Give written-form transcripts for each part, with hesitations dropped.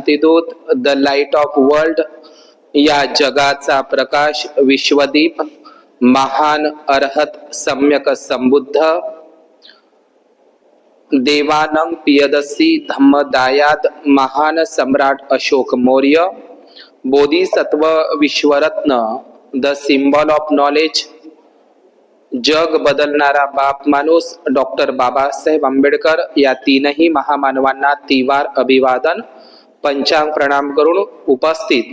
ज्योतिदूत the light of world या जगाचा प्रकाश विश्वदीप महान अर्हत सम्यक संबुद्ध देवानंग पियदसी धम्मदायाद महान सम्राट अशोक मौर्य बोधिसत्व विश्वरत्न द सिम्बॉल ऑफ नॉलेज जग बदलणारा बाप माणूस डॉक्टर बाबासाहेब आंबेडकर या तीनही महामानवांना तिवार अभिवादन पंचांग प्रणाम करून उपस्थित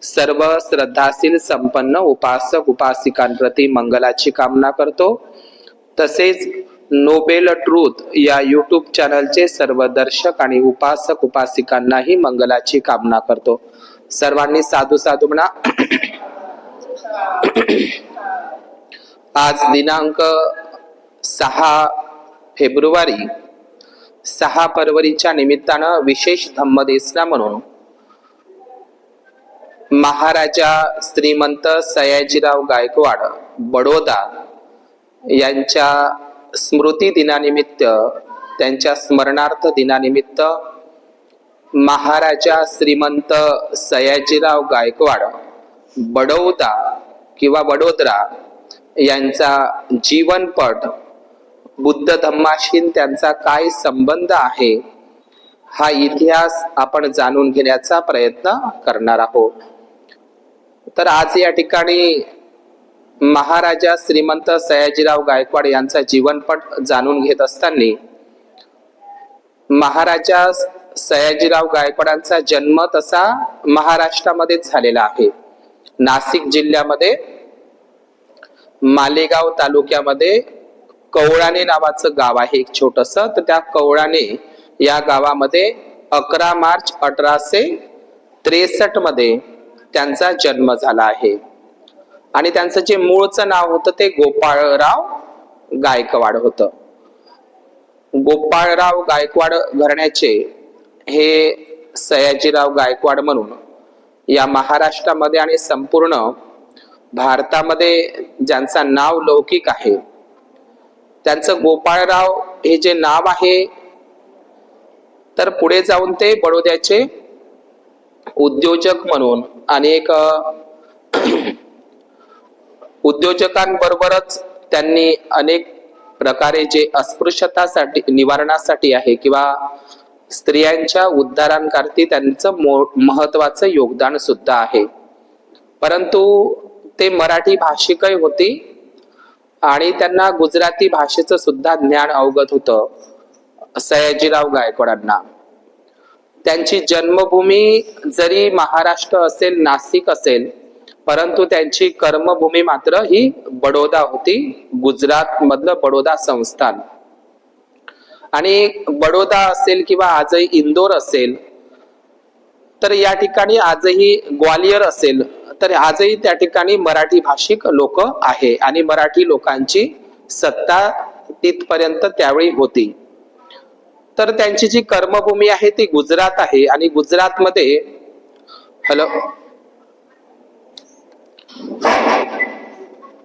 सर्व श्रद्धाशील संपन्न उपासक उपासिकांप्रती मंगलाची कामना करतो। तसेच नोबेल ट्रूथ या यूट्यूब चॅनलचे सर्व दर्शक आणि उपासक उपासिकांनाही मंगलाची कामना करतो। सर्वांनी साधू साधू म्हणा। आज दिनांक 6 फेब्रुवारी 6 फरवरीच्या निमित्तानं विशेष धम्मदेसना म्हणून महाराजा श्रीमंत सयाजीराव गायकवाड बडोदा यांच्या स्मृती दिनानिमित्त त्यांच्या स्मरणार्थ दिनानिमित्त महाराजा श्रीमंत सयाजीराव गायकवाड बडोदा किंवा वडोदरा यांचा जीवनपट बुद्ध धम्माशी त्यांचा काय संबंध आहे हा इतिहास आपण जाणून घेण्याचा प्रयत्न करणार आहोत। तर आज या ठिकाणी महाराजा श्रीमंत सयाजीराव गायकवाड यांचा जीवनपट जाणून घेत असताना महाराजा सयाजीराव गायकवाडांचा जन्म तसा महाराष्ट्रामध्येच झालेला आहे। नाशिक जिल्ह्यामध्ये मालेगाव तालुक्यामध्ये कवळाणे नावाचं गाव आहे एक छोटस। तर त्या कवळाणे या गावामध्ये 11 मार्च 1863 मध्ये त्यांचा जन्म झाला आहे आणि त्यांचं जे मूळचं नाव होतं ते गोपाळराव गायकवाड होतं। गोपाळराव गायकवाड घराण्याचे हे सयाजीराव गायकवाड म्हणून या महाराष्ट्रामध्ये आणि संपूर्ण भारतामध्ये ज्यांचं नाव लौकिक आहे त्यांचं गोपाळराव हे जे नाव आहे तर पुढे जाऊन ते बडोद्याचे उद्योजक म्हणून अनेक उद्योजकांबरोबरच त्यांनी अनेक प्रकारे जे अस्पृश्यतासाठी निवारणासाठी आहे किंवा स्त्रियांच्या उद्धारांकरता त्यांचं महत्वाचं योगदान सुद्धा आहे। परंतु ते मराठी भाषिकही होती आणि त्यांना गुजराती भाषेचं सुद्धा ज्ञान अवगत होतं सयाजीराव गायकवाडांना। त्यांची जन्मभूमी जरी महाराष्ट्र असेल नाशिक असेल परंतु त्यांची कर्मभूमी मात्र ही बडोदा होती, गुजरात मधलं बडोदा संस्थान। आणि बडोदा असेल किंवा आजही इंदोर असेल तर या ठिकाणी आजही ग्वालियर असेल तर आजही त्या ठिकाणी मराठी भाषिक लोक आहे आणि मराठी लोकांची सत्ता तिथपर्यंत त्यावेळी होती। तर त्यांची जी कर्मभूमी आहे ती गुजरात आहे आणि गुजरातमध्ये हॅलो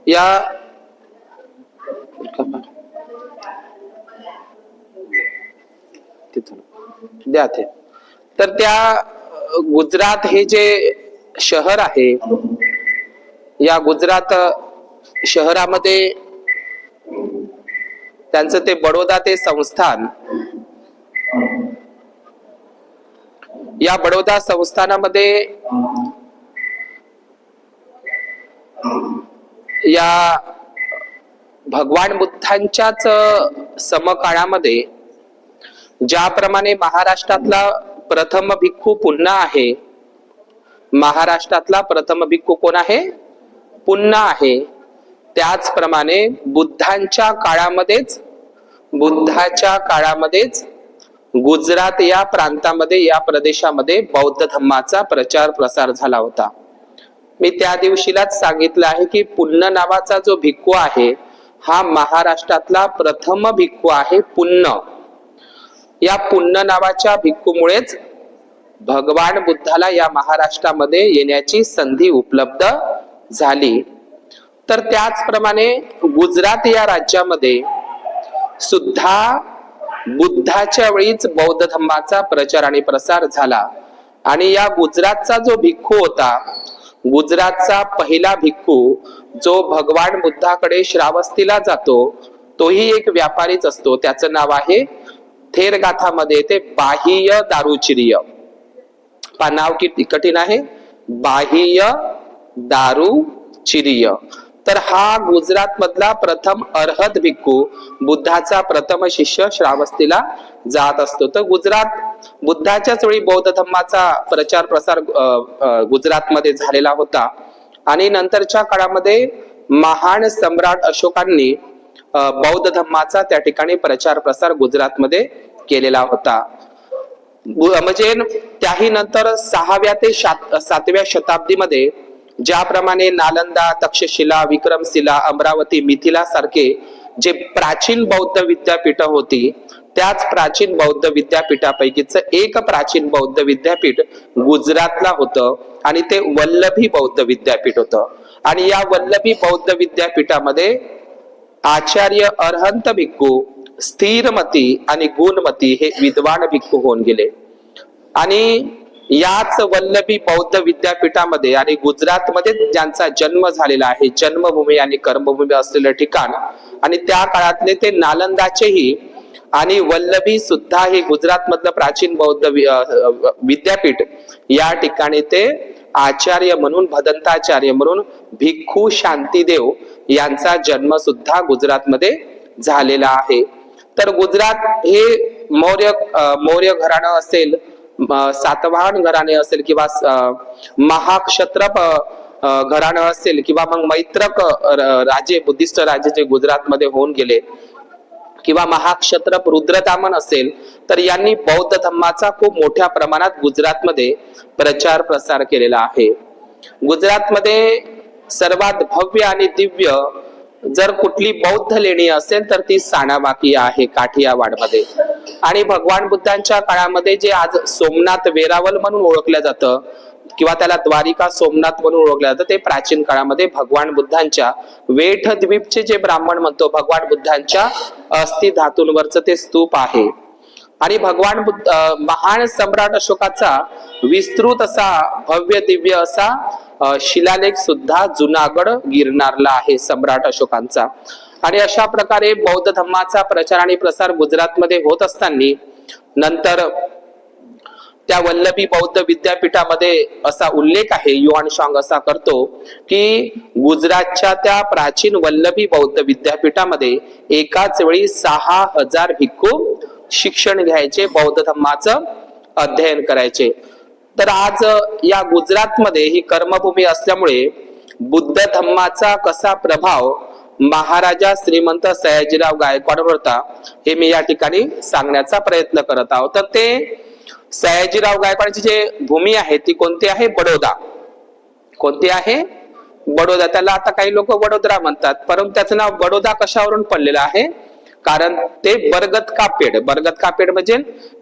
या द्या ते तर त्या गुजरात हे जे शहर आहे या गुजरात शहरामध्ये त्यांचं ते बडोदा ते संस्थान या बडोदा संस्थानामध्ये या भगवान बुद्धांच्याच समकाळामध्ये ज्याप्रमाणे महाराष्ट्रातला प्रथम भिक्खू पुन्ना आहे, महाराष्ट्रातला प्रथम भिक्खू कोण आहे? पुन्ना आहे। त्याचप्रमाणे बुद्धाच्या काळामध्येच गुजरात या प्रांतामध्ये या प्रदेशामध्ये बौद्ध धम्माचा प्रचार प्रसार झाला होता। मी त्या दिवशीलाच सांगितलं आहे की पुन्न नावाचा जो भिक्खू आहे हा महाराष्ट्रातला प्रथम भिक्खू आहे। पुन्न या पुन्न नावाच्या भिक्खूमुळेच भगवान बुद्धाला या महाराष्ट्रामध्ये येण्याची संधी उपलब्ध झाली। तर त्याचप्रमाणे गुजरात या राज्यामध्ये सुद्धा बुद्धाच्या वेळीच बौद्ध धम्माचा प्रचार आणि प्रसार झाला आणि या गुजरातचा जो भिक्खू होता, गुजरातचा पहिला भिक्खू जो भगवान बुद्धाकडे श्रावस्तीला जातो, तोही एक व्यापारीच असतो. त्याचं नाव आहे, थेर गाथामध्ये ते बाह्य दारुचिर्य. नाव किती कठीण आहे, बाह्य दारुचिर्य. तर हा गुजरात मधला प्रथम अर्हत भिक्खू, बुद्धाचा प्रथम शिष्य श्रावस्तीला जात असतो. तर बुद्धाच्याच वेळी बौद्ध धर्माचा प्रचार प्रसार गुजरातमध्ये झालेला होता. आणि नंतरच्या काळामध्ये महान सम्राट अशोकांनी बौद्ध धर्माचा त्या ठिकाणी प्रचार प्रसार गुजरातमध्ये केलेला होता. म्हणजे त्याही नंतर 6व्या ते 7व्या शताब्दीमध्ये ज्याप्रमाणे नालंदा, तक्षशिला, विक्रमशिला, अमरावती, मिथिला सारखे जे प्राचीन बौद्ध विद्यापीठ होती, त्याच प्राचीन बौद्ध विद्यापीठापैकीच एक प्राचीन बौद्ध विद्यापीठ गुजरातला होतं आणि ते वल्लभी बौद्ध विद्यापीठ होतं. आणि या वल्लभी बौद्ध विद्यापीठामध्ये आचार्य अरहंत भिक्खू, स्थिरमती आणि गुणमती हे विद्वान भिक्खू होऊन गेले. आणि याच वल्लभी बौद्ध विद्यापीठामध्ये आणि गुजरातमध्ये ज्यांचा जन्म झालेला आहे, जन्मभूमी आणि कर्मभूमी असलेलं ठिकाण, आणि त्या काळातले ते नालंदाचेही आणि वल्लभी सुद्धा हे गुजरात मधलं प्राचीन बौद्ध विद्यापीठ, या ठिकाणी ते आचार्य म्हणून, भदंताचार्य म्हणून भिक्खू शांतीदेव यांचा जन्म सुद्धा गुजरातमध्ये झालेला आहे. तर गुजरात हे मौर्य घराणं असेल, सातवाहन घराणे असेल, किंवा महाक्षत्रप घराणं असेल, किंवा मग मैत्रक राजे, बुद्धिस्ट राजे जे गुजरातमध्ये होऊन गेले, किंवा महाक्षत्रप रुद्रदामन असेल, तर यांनी बौद्ध धर्माचा खूप मोठ्या प्रमाणात गुजरातमध्ये प्रचार प्रसार केलेला आहे. गुजरातमध्ये सर्वात भव्य आणि दिव्य जर कुठली बौद्ध लेणी असेल तर ती साणावाकी आहे काठियावाड मध्ये. आणि भगवान बुद्धांच्या काळामध्ये जे आज सोमनाथ वेरावल म्हणून ओळखलं जातं, किंवा त्याला द्वारिका सोमनाथ म्हणून ओळखलं जातं, ते प्राचीन काळामध्ये भगवान बुद्धांच्या वेठद्वीपचे जे ब्राह्मण म्हणतो, भगवान बुद्धांच्या अस्थि धातूंवरच ते स्तूप आहे. आणि भगवान बुद्ध, महान सम्राट अशोकाचा विस्तृत असा भव्य दिव्य असा शिलालेख सुद्धा जुनागड गिरनारला आहे सम्राट अशोकांचा. आणि अशा प्रकारे बौद्ध धर्माचा प्रचार आणि प्रसार गुजरातमध्ये होत असताना नंतर त्या वल्लभी बौद्ध विद्यापीठामध्ये असा उल्लेख आहे, युआन शांग असा करतो की गुजरातच्या त्या प्राचीन वल्लभी बौद्ध विद्यापीठामध्ये एकाच वेळी 6000 भिक्खू शिक्षण घ्यायचे, बौद्ध धर्माचं अध्ययन करायचे. तर आज या गुजरातमध्ये ही कर्मभूमी असल्यामुळे बुद्ध धर्माचा कसा प्रभाव महाराजा श्रीमंत सयाजीराव गायकवाड होता, हे मी या ठिकाणी सांगण्याचा प्रयत्न करत आहोत. तर ते सयाजीराव गायकवाडची जे भूमी आहे ती कोणती आहे, बडोदा. कोणती आहे, बडोदा. त्याला आता काही लोक वडोदरा म्हणतात, परंतु त्याचं नाव बडोदा कशावरून पडलेलं आहे, कारण ते बरगद का पेड, बरगद का पेड म्हणजे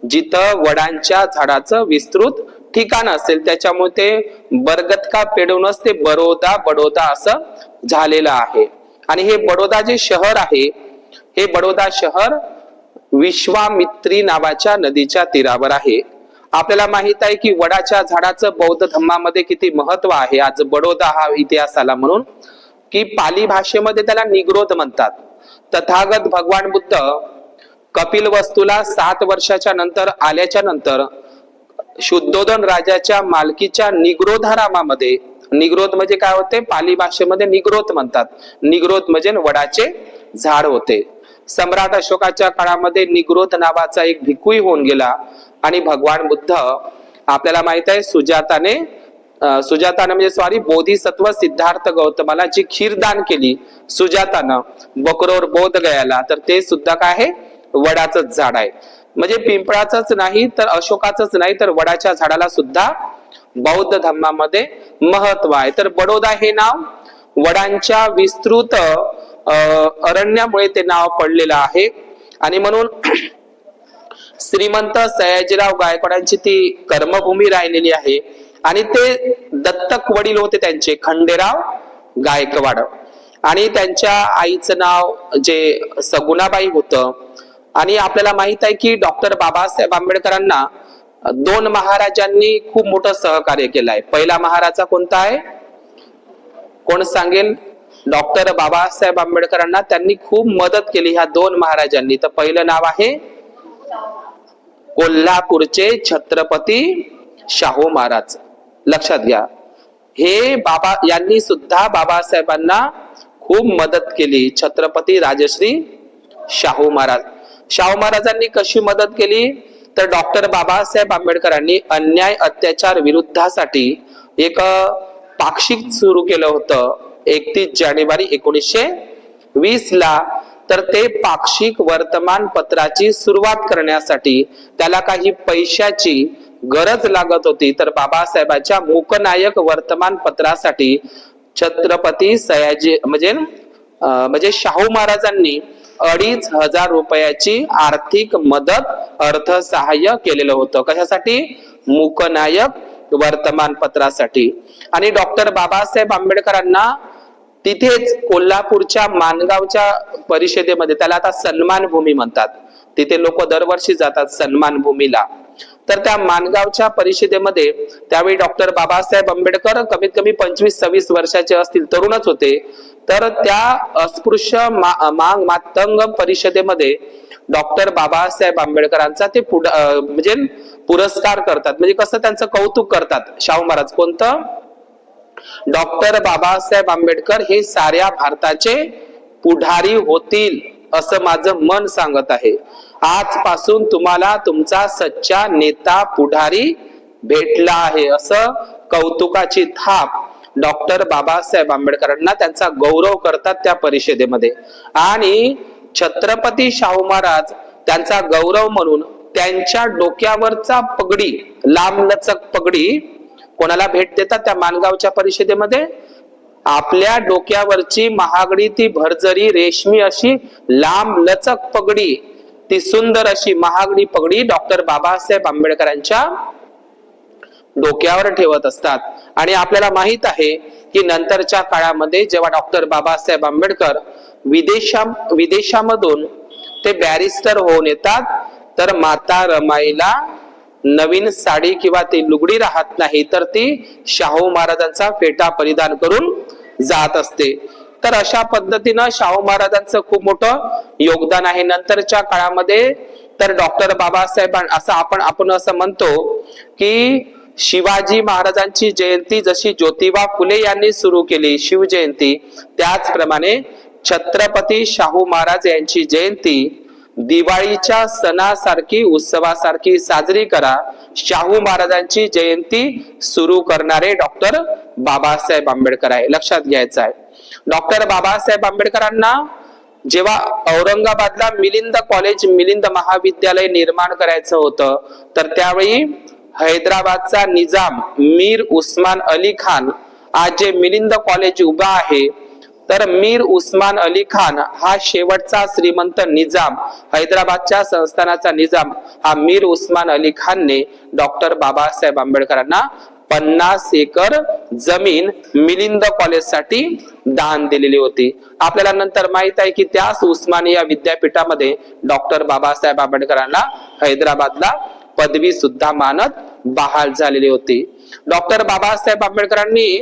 जिथं वडांच्या झाडाचं विस्तृत ठिकाण असेल, त्याच्यामुळे ते बरगद का पेडूनच ते बडोदा असं झालेलं आहे. आणि हे बडोदा जे शहर आहे, हे बडोदा शहर विश्वामित्री नावाच्या नदीच्या तीरावर आहे. आपल्याला माहित आहे की वडाच्या झाडाचं बौद्ध धर्मामध्ये किती महत्व आहे. आज बडोदा हा इतिहास आला म्हणून की पाली भाषेमध्ये त्याला निग्रोध म्हणतात. तथागत भगवान बुद्ध कपिलवस्तूला 7 वर्षाच्या नंतर आल्याच्या नंतर शुद्धोधन राजाच्या मालकीच्या निग्रोधारामामध्ये, निग्रोध म्हणजे काय होते, पाली भाषेमध्ये निग्रोध म्हणतात, निग्रोध म्हणजे वडाचे झाड होते. सम्राट अशोकाच्या काळामध्ये निग्रोध नावाचा एक भिक्खू होऊन गेला. आणि भगवान बुद्ध, आपल्याला माहित आहे सुजाताने म्हणजे बोधिसत्व सिद्धार्थ गौतमाला जी खीरदान केली सुजातानं बकरोर बोध गयाला, तर ते सुद्धा काय आहे, वडाचंच झाड आहे. म्हणजे पिंपळाचंच नाही तर अशोकाचंच नाही तर वडाच्या झाडाला सुद्धा बौद्ध धर्मामध्ये महत्व आहे. तर बडोदा हे नाव वडांच्या विस्तृत अरण्यामुळे ते नाव पडलेलं आहे. आणि म्हणून श्रीमंत सयाजीराव गायकवाडांची ती कर्मभूमी राहिलेली आहे. आणि ते दत्तक वडील होते त्यांचे, खंडेराव गायकवाड. आणि त्यांच्या आईचं नाव जे सगुणाबाई होतं. आणि आपल्याला माहित आहे की डॉक्टर बाबासाहेब आंबेडकरांना दोन महाराजांनी खूप मोठं सहकार्य केलंय. पहिला महाराजा कोणता आहे, कोण सांगेल? डॉक्टर बाबासाहेब आंबेडकरांना त्यांनी खूप मदत केली ह्या दोन महाराजांनी. तर पहिलं नाव आहे कोल्हापूरचे छत्रपती शाहू महाराज. लक्षात घ्या, हे बाबा यांनी सुद्धा बाबासाहेबांना खूप मदत केली. छत्रपती राजश्री शाहू महाराज. शाहू महाराजांनी कशी मदत केली, तर डॉक्टर बाबासाहेब आंबेडकरांनी अन्याय अत्याचार विरुद्धासाठी एक पाक्षिक सुरू केलं होतं 31 जानेवारी 1920 ला. तर ते पाक्षिक वर्तमानपत्राची सुरुवात करण्यासाठी त्याला काही पैशाची गरज लागत होती. तर बाबासाहेबांच्या मूकनायक वर्तमानपत्रासाठी छत्रपती सयाजी म्हणजे शाहू महाराजांनी 2,500 रुपयाची आर्थिक मदत अर्थसहाय्य केलेलं होतं. कशासाठी? मूकनायक वर्तमानपत्रासाठी. आणि डॉक्टर बाबासाहेब आंबेडकरांना तिथेच कोल्हापूरच्या माणगावच्या परिषदेमध्ये, त्याला आता सन्मान भूमी म्हणतात, तिथे लोक दरवर्षी जातात सन्मान भूमीला. तर त्या माणगावच्या परिषदेमध्ये त्यावेळी डॉक्टर बाबासाहेब आंबेडकर कमीत कमी 25-26 वर्षाचे असतील, तरुणच होते. तर त्या अस्पृश्य मातंग परिषदेमध्ये डॉक्टर बाबासाहेब आंबेडकरांचा ते म्हणजे पुरस्कार करतात. म्हणजे कसं त्यांचं कौतुक करतात शाहू महाराज. कोणतं? डॉक्टर बाबासाहेब आंबेडकर हे साऱ्या भारताचे पुढारी होतील असं माझं मन सांगत आहे. आजपासून तुम्हाला तुमचा सच्चा नेता पुढारी भेटला आहे, असं कौतुकाची थाप डॉक्टर बाबासाहेब आंबेडकरांना त्यांचा गौरव करतात त्या परिषदेमध्ये. आणि छत्रपती शाहू महाराज त्यांचा गौरव म्हणून त्यांच्या डोक्यावरचा पगडी, लांबलचक पगडी कोणाला भेट देतात त्या माणगावच्या परिषदेमध्ये? आपल्या डोक्यावरची महागडी ती भरजरी रेशमी अशी लांब लचक पगडी, ती सुंदर अशी महागडी पगडी डॉक्टर बाबासाहेब आंबेडकरांच्या डोक्यावर ठेवत असतात. आणि आपल्याला माहित आहे की नंतरच्या काळामध्ये जेव्हा डॉक्टर बाबासाहेब आंबेडकर विदेशामधून ते बॅरिस्टर होऊन येतात, तर माता रमाईला नवीन साडी किंवा ती लुगडी राहत नाही, तर ती शाहू महाराजांचा फेटा परिधान करून जात असते. तर अशा पद्धतीनं शाहू महाराजांचं खूप मोठं योगदान आहे. नंतरच्या काळामध्ये तर डॉक्टर बाबासाहेब आपण असं म्हणतो की शिवाजी महाराजांची जयंती जशी ज्योतिबा फुले यांनी सुरू केली शिवजयंती, त्याचप्रमाणे छत्रपती शाहू महाराज यांची जयंती दिवाळीच्या सणासारखी उत्सवासारखी साजरी करा. शाहू महाराजांची जयंती सुरू करणारे डॉक्टर बाबासाहेब आंबेडकर आहे, लक्षात घ्यायचं आहे. डॉक्टर बाबासाहेब आंबेडकरांना जेव्हा औरंगाबादला मिलिंद महाविद्यालय निर्माण करायचं होतं, तर त्यावेळी हैदराबादचा निजाम मीर उस्मान अली खान, आज जे मिलिंद कॉलेज उभा आहे, तर मीर उस्मान अली खान हा शेवटचा श्रीमंत निजाम, हैदराबादच्या संस्थानाचा निजाम, हा मीर उस्मान अली खानने डॉक्टर बाबासाहेब आंबेडकरांना 50 एकर जमीन मिलिंद कॉलेज साठी दान दिलेली होती. आपल्याला नंतर माहित आहे की त्याच उस्मानिया विद्यापीठामध्ये डॉक्टर बाबासाहेब आंबेडकरांना हैदराबादला पदवी सुद्धा मानत बहाल झालेली होती. डॉक्टर बाबासाहेब आंबेडकरांनी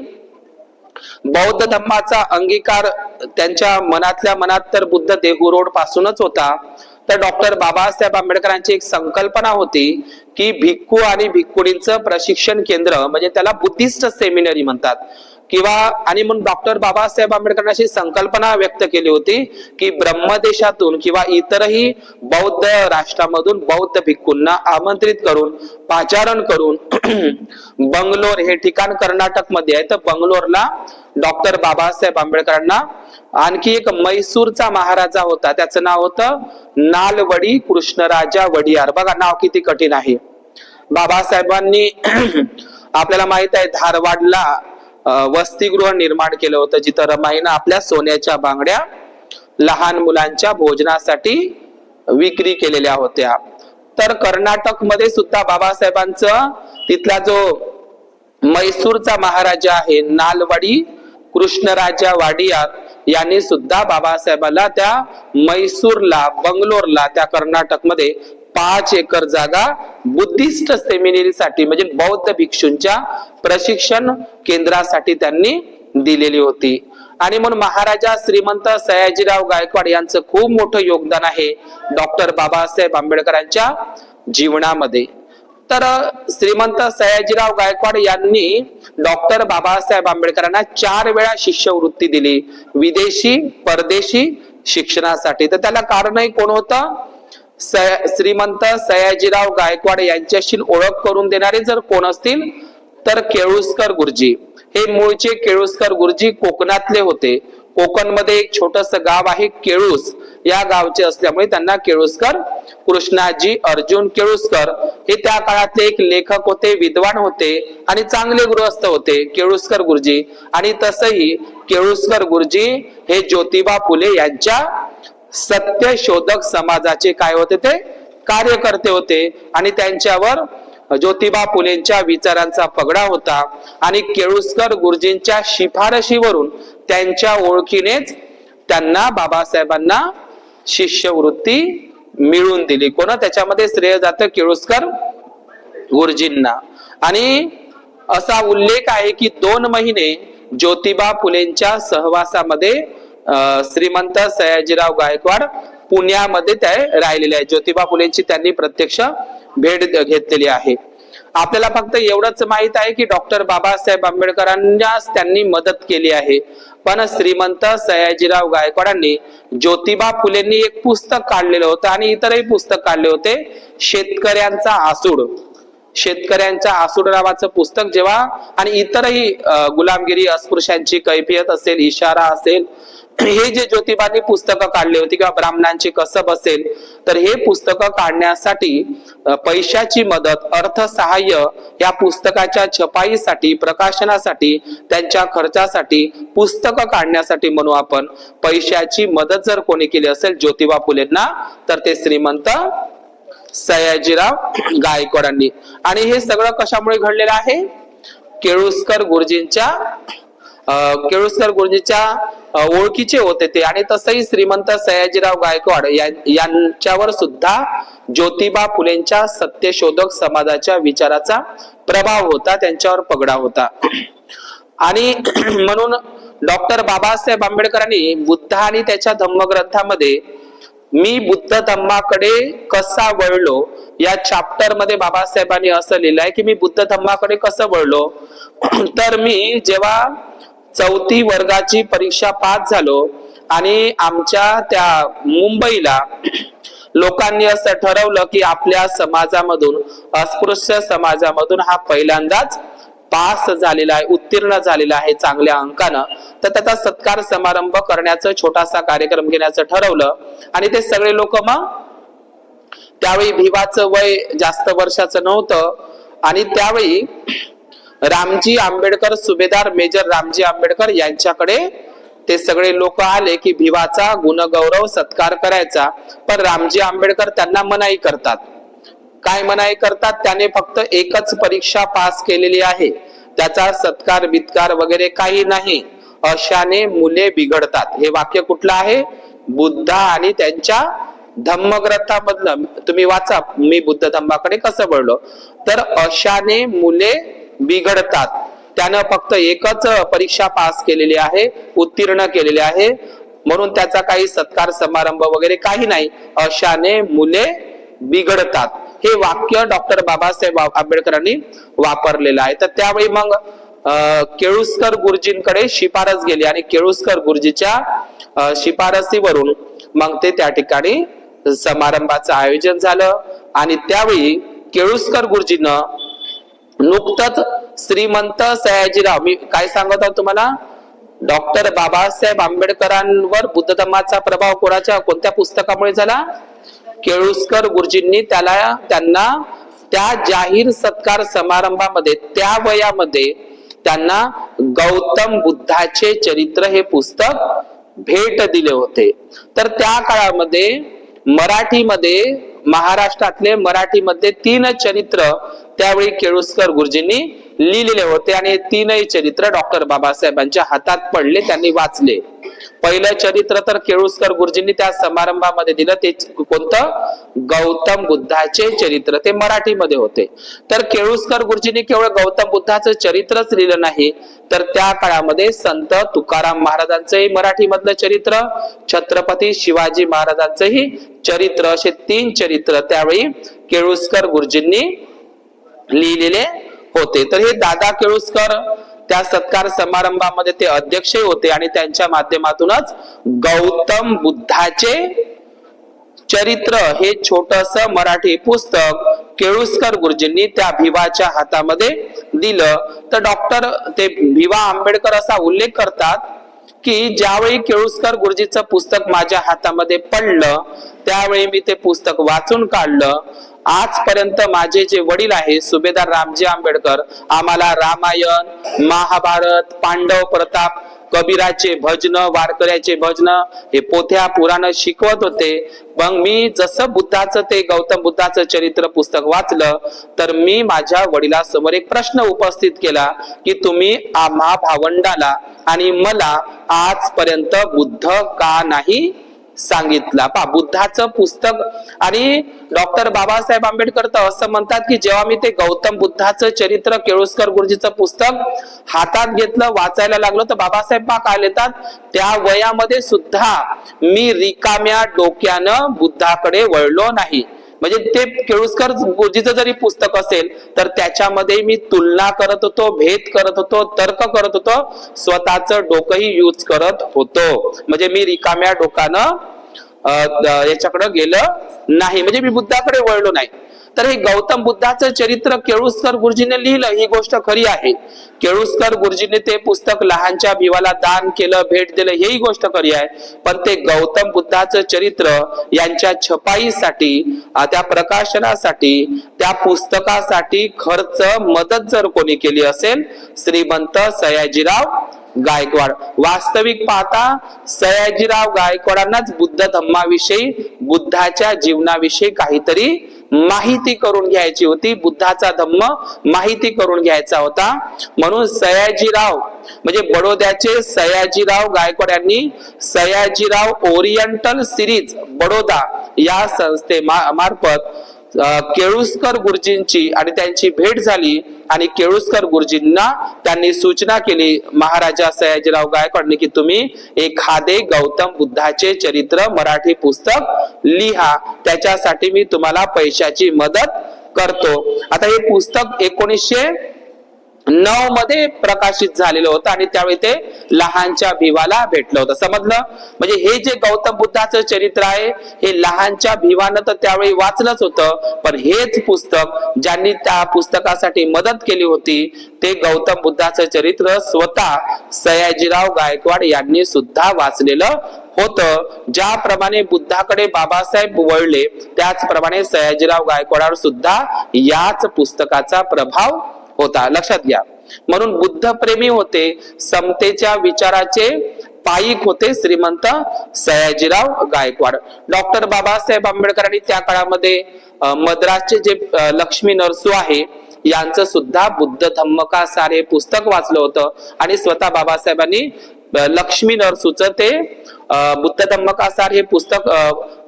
बौद्ध धर्माचा अंगीकार त्यांच्या मनातल्या मनात तर बुद्ध देहू पासूनच होता. तर डॉक्टर बाबासाहेब आंबेडकरांची एक संकल्पना होती की भिक्खू आणि भिक्खुणींचं प्रशिक्षण केंद्र, म्हणजे त्याला बुद्धिस्ट सेमिनरी म्हणतात किंवा, आणि म्हणून डॉक्टर बाबासाहेब आंबेडकरांनी अशी संकल्पना व्यक्त केली होती की ब्रह्मदेशातून किंवा इतरही बौद्ध राष्ट्रामधून बौद्ध भिक्खूंना आमंत्रित करून पाचारण करून बंगलोर हे ठिकाण कर्नाटक मध्ये आहे, तर बंगलोरला डॉक्टर बाबासाहेब आंबेडकरांना आणखी एक मैसूरचा महाराजा होता, त्याचं नाव होतं नालवडी कृष्णराजा वडियार. बघा नाव किती कठीण आहे. बाबासाहेबांनी आपल्याला माहित आहे धारवाडला वसतिगृह निर्माण केलं होतं, जिथं रमाईनं आपल्या सोन्याच्या बांगड्या लहान मुलांच्या भोजनासाठी विक्री केलेल्या होत्या. तर कर्नाटक मध्ये सुद्धा बाबासाहेबांचं तिथला जो मैसूरचा महाराजा आहे नालवडी कृष्णराजा वाडियार यांनी सुद्धा बाबासाहेबांना त्या मैसूरला, बंगलोरला, त्या कर्नाटक मध्ये 5 एकर जागा बुद्धिस्ट सेमिनरीसाठी म्हणजे बौद्ध भिक्षूंच्या प्रशिक्षण केंद्रासाठी त्यांनी दिलेली होती. आणि म्हणून महाराजा श्रीमंत सयाजीराव गायकवाड यांचं खूप मोठं योगदान आहे डॉक्टर बाबासाहेब आंबेडकरांच्या जीवनामध्ये. तर श्रीमंत सयाजीराव गायकवाड यांनी डॉक्टर बाबासाहेब आंबेडकरांना 4 वेळा शिष्यवृत्ती दिली विदेशी परदेशी शिक्षणासाठी. तर त्याला कारणही कोण होतं? श्रीमंत सयाजीराव गायकवाड यांच्याशी ओळख करून देणारे जर कोण असतील तर केळुस्कर गुरुजी. हे मूळचे केळुस्कर गुरुजी कोकणातले होते. कोकणमध्ये एक छोटस गाव आहे केळूस, या गावचे असल्यामुळे त्यांना केळुस्कर कृष्णाजी अर्जुन केळुस्कर हे त्या काळातले एक लेखक होते, विद्वान होते आणि चांगले गृहस्थ होते केळुस्कर गुरुजी. आणि तसही केळुस्कर गुरुजी हे ज्योतिबा फुले यांच्या सत्यशोधक समाजाचे काय होते? ते कार्यकर्ते होते आणि त्यांच्यावर ज्योतिबा फुलेंच्या विचारांचा पगडा होता. आणि केळुस्कर गुरुजींच्या शिफारशीवरून त्यांच्या ओळखीनेच त्यांना बाबासाहेबांना शिष्यवृत्ती मिळून दिली. कोणा त्याच्यामध्ये श्रेय जातं? केळुस्कर गुरुजींना. आणि असा उल्लेख आहे की 2 महिने ज्योतिबा फुलेंच्या सहवासामध्ये श्रीमंत सयाजीराव गायकवाड पुण्यामध्ये ते राहिलेले आहे. ज्योतिबा फुलेंची त्यांनी प्रत्यक्ष भेट घेतलेली आहे. आपल्याला फक्त एवढंच माहित आहे की डॉक्टर बाबासाहेब आंबेडकरांना त्यांनी मदत केली आहे. पण श्रीमंत सयाजीराव गायकवाडांनी ज्योतिबा फुलेंनी एक पुस्तक काढलेलं होतं आणि इतरही पुस्तक काढले होते, शेतकऱ्यांचा आसूड. शेतकऱ्यांचा आसूड नावाचं पुस्तक जेव्हा आणि इतरही गुलामगिरी अस्पृश्यांची कैफियत असेल, इशारा असेल, हे जे ज्योतिबांनी पुस्तकं काढली होती किंवा ब्राह्मणांची कसब असेल, तर हे पुस्तकं काढण्यासाठी पैशाची मदत, अर्थसहाय्य या पुस्तकाच्या छपाईसाठी, प्रकाशनासाठी, त्यांच्या खर्चासाठी, पुस्तकं काढण्यासाठी म्हणून आपण पैशाची मदत जर कोणी केली असेल ज्योतिबा फुलेंना तर ते श्रीमंत सयाजीराव गायकवाडांनी. आणि हे सगळं कशामुळे घडलेलं आहे? केळुस्कर गुरुजींच्या ओळखीचे होते ते. आणि तसंही श्रीमंत सयाजीराव गायकवाड यांच्यावर सुद्धा ज्योतिबा फुलेंच्या सत्यशोधक समाजाच्या विचाराचा प्रभाव होता, त्यांच्यावर पगडा होता. आणि म्हणून डॉक्टर बाबासाहेब आंबेडकरांनी बुद्ध आणि त्याच्या धम्मग्रंथामध्ये मी बुद्ध धम्माकडे कसा वळलो या चॅप्टर मध्ये बाबासाहेबांनी असं लिहिलंय की मी बुद्ध धम्माकडे कसं वळलो, तर मी जेव्हा 4थी वर्गाची परीक्षा पास झालो आणि आमच्या त्या मुंबईला लोकांनी असं ठरवलं की आपल्या समाजामधून, अस्पृश्य समाजामधून हा पहिल्यांदाच पास झालेला आहे, उत्तीर्ण झालेला आहे चांगल्या अंकानं, तर त्याचा सत्कार समारंभ करण्याचं छोटासा कार्यक्रम घेण्याचं ठरवलं. आणि ते सगळे लोक, मग त्यावेळी भिवाचं वय जास्त वर्षाचं नव्हतं आणि त्यावेळी रामजी आंबेडकर, सुभेदार मेजर रामजी आंबेडकर यांच्याकडे ते सगळे लोक आले की भिवाचा गुणगौरव सत्कार करायचा. पण रामजी आंबेडकर त्यांना मनाई करतात. काय मनाई करतात? त्याने फक्त एकच परीक्षा पास केलेली आहे, त्याचा सत्कार बित्कार वगैरे काही नाही, अशाने मुले बिघडतात. हे वाक्य कुठलं आहे? बुद्ध आणि त्यांच्या धम्मग्रंथामधलं. तुम्ही वाचा, मी बुद्ध धम्माकडे कसं वळलो. तर अशाने मुले बिघडतात. त्यानं फक्त एकच परीक्षा पास केलेली आहे, उत्तीर्ण केलेली आहे, म्हणून त्याचा काही सत्कार समारंभ वगैरे काही नाही, अशाने मुले बिघडतात. हे वाक्य डॉक्टर बाबासाहेब आंबेडकरांनी वापरलेलं आहे. तर त्यावेळी मग केळुस्कर गुरुजींकडे शिफारस गेली आणि केळुस्कर गुरुजीच्या शिफारसीवरून मग ते त्या ठिकाणी समारंभाचं आयोजन झालं. आणि त्यावेळी केळुस्कर गुरुजीनं नुकतंच श्रीमंत सयाजीराव, मी काय सांगत आहोत तुम्हाला, डॉक्टर बाबासाहेब आंबेडकरांवर बुद्ध धम्माचा प्रभाव कोणत्या पुस्तकामुळे झाला? केळुस्कर गुरुजींनी त्यांना त्या जाहीर सत्कार समारंभामध्ये त्या वयामध्ये त्यांना गौतम बुद्धाचे चरित्र हे पुस्तक भेट दिले होते. तर त्या काळामध्ये मराठीमध्ये, महाराष्ट्रातले मराठीमध्ये 3 चरित्र त्यावेळी केळुस्कर गुरुजींनी लिहिलेले होते आणि 3ही चरित्र डॉक्टर बाबासाहेबांच्या हातात पडले, त्यांनी वाचले. पहिलं चरित्र तर केळुस्कर गुरुजींनी त्या समारंभामध्ये दिलं, ते कोणतं? गौतम बुद्धाचे चरित्र, ते मराठीमध्ये होते. तर केळुस्कर गुरुजींनी केवळ गौतम बुद्धाचं चरित्रच लिहिलं नाही, तर त्या काळामध्ये संत तुकाराम महाराजांचंही मराठीमधलं चरित्र, छत्रपती शिवाजी महाराजांचंही चरित्र, असे 3 चरित्र त्यावेळी केळुस्कर गुरुजींनी लिहिलेले होते. तर हे दादा केळुस्कर त्या सत्कार समारंभामध्ये ते अध्यक्ष होते आणि त्यांच्या माध्यमातूनच गौतम बुद्धाचे चरित्र हे छोटस मराठी पुस्तक केळुस्कर गुरुजींनी त्या भिवाच्या हातामध्ये दिलं. तर डॉक्टर ते भिवा आंबेडकर असा उल्लेख करतात की ज्यावेळी केळुस्कर गुरुजीचं पुस्तक माझ्या हातामध्ये पडलं त्यावेळी मी ते पुस्तक वाचून काढलं. आजपर्यंत माझे जे वडील आहे सुभेदार रामजी आंबेडकर आम्हाला रामायण, महाभारत, पांडव प्रताप, कबीराचे भजन, वारकऱ्याचे भजन हे पोथ्या पुराण शिकवत होते. मग मी जसं बुद्धाचं ते गौतम बुद्धाचं चरित्र पुस्तक वाचलं तर मी माझ्या वडिलांसमोर एक प्रश्न उपस्थित केला की तुम्ही आम्हा भावंडाला आणि मला आजपर्यंत बुद्ध का नाही सांगितला? बुद्धाचं पुस्तक. आणि डॉक्टर बाबासाहेब आंबेडकर तर असं म्हणतात की जेव्हा मी ते गौतम बुद्धाचं चरित्र केळुस्कर गुरुजीचं पुस्तक हातात घेतलं, वाचायला लागलो, तर बाबासाहेब काय लिहितात, त्या वयामध्ये सुद्धा मी रिकाम्या डोक्यानं बुद्धाकडे वळलो नाही. म्हणजे ते केळुस्कर गुरुजीचं जरी पुस्तक असेल तर त्याच्यामध्ये मी तुलना करत होतो, भेद करत होतो, तर्क करत होतो, स्वतःचं डोकंही यूज करत होतो. म्हणजे मी रिकाम्या डोकानं याच्याकडे गेलं नाही, म्हणजे मी बुद्धाकडे वळलो नाही. तर हे गौतम बुद्धाचं चरित्र केळुस्कर गुरुजीने लिहिलं ही गोष्ट खरी आहे. केळुस्कर गुरुजीने ते पुस्तक लहानच्या भिवाला दान केलं, भेट दिलं, ही गोष्ट खरी आहे. पण ते गौतम बुद्धाचं चरित्र यांच्या छपाईसाठी, त्या प्रकाशनासाठी, त्या पुस्तकासाठी खर्च मदत जर कोणी केली असेल, श्रीमंत सयाजीराव गायकवाड. वास्तविक पाहता सयाजीराव गायकवाडांनाच बुद्ध धम्माविषयी, बुद्धाच्या जीवनाविषयी काहीतरी माहिती करून घ्यायची होती, बुद्धाचा धम्म माहिती करून घ्यायचा होता. म्हणून सयाजीराव म्हणजे बडोद्याचे सयाजीराव गायकवाड यांनी सयाजीराव ओरिएंटल सिरीज बडोदा या संस्थे मार्फत केळुस्कर गुरुजींची आणि त्यांची भेट झाली आणि केळुस्कर गुरुजींना त्यांनी सूचना केली महाराजा सयाजीराव गायकवाडने की तुम्ही एखादे गौतम बुद्धाचे चरित्र मराठी पुस्तक लिहा, त्याच्यासाठी मी तुम्हाला पैशाची मदत करतो. आता हे पुस्तक 1909 मध्ये प्रकाशित झालेलं होतं आणि त्यावेळी ते लहानच्या भिवाला भेटलं होतं. समजलं? म्हणजे हे जे गौतम बुद्धाचं चरित्र आहे हे लहानच्या भिवानं तर त्यावेळी वाचलंच होतं, पण हेच पुस्तक ज्यांनी त्या पुस्तकासाठी मदत केली होती ते गौतम बुद्धाचं चरित्र स्वतः सयाजीराव गायकवाड यांनी सुद्धा वाचलेलं होतं. ज्याप्रमाणे बुद्धाकडे बाबासाहेब वळले त्याचप्रमाणे सयाजीराव गायकवाडावर सुद्धा याच पुस्तकाचा प्रभाव होता. लक्षात घ्या. म्हणून बुद्ध प्रेमी होते, समतेच्या विचाराचे पाईक होते श्रीमंत सयाजीराव गायकवाड. डॉक्टर बाबासाहेब आंबेडकरांनी त्या काळामध्ये मद्रासचे जे लक्ष्मी नरसू आहे यांचं सुद्धा बुद्ध धम्म का सार हे पुस्तक वाचलं होतं आणि स्वतः बाबासाहेबांनी लक्ष्मी नरसूचं ते बुद्ध धम्म का सार हे पुस्तक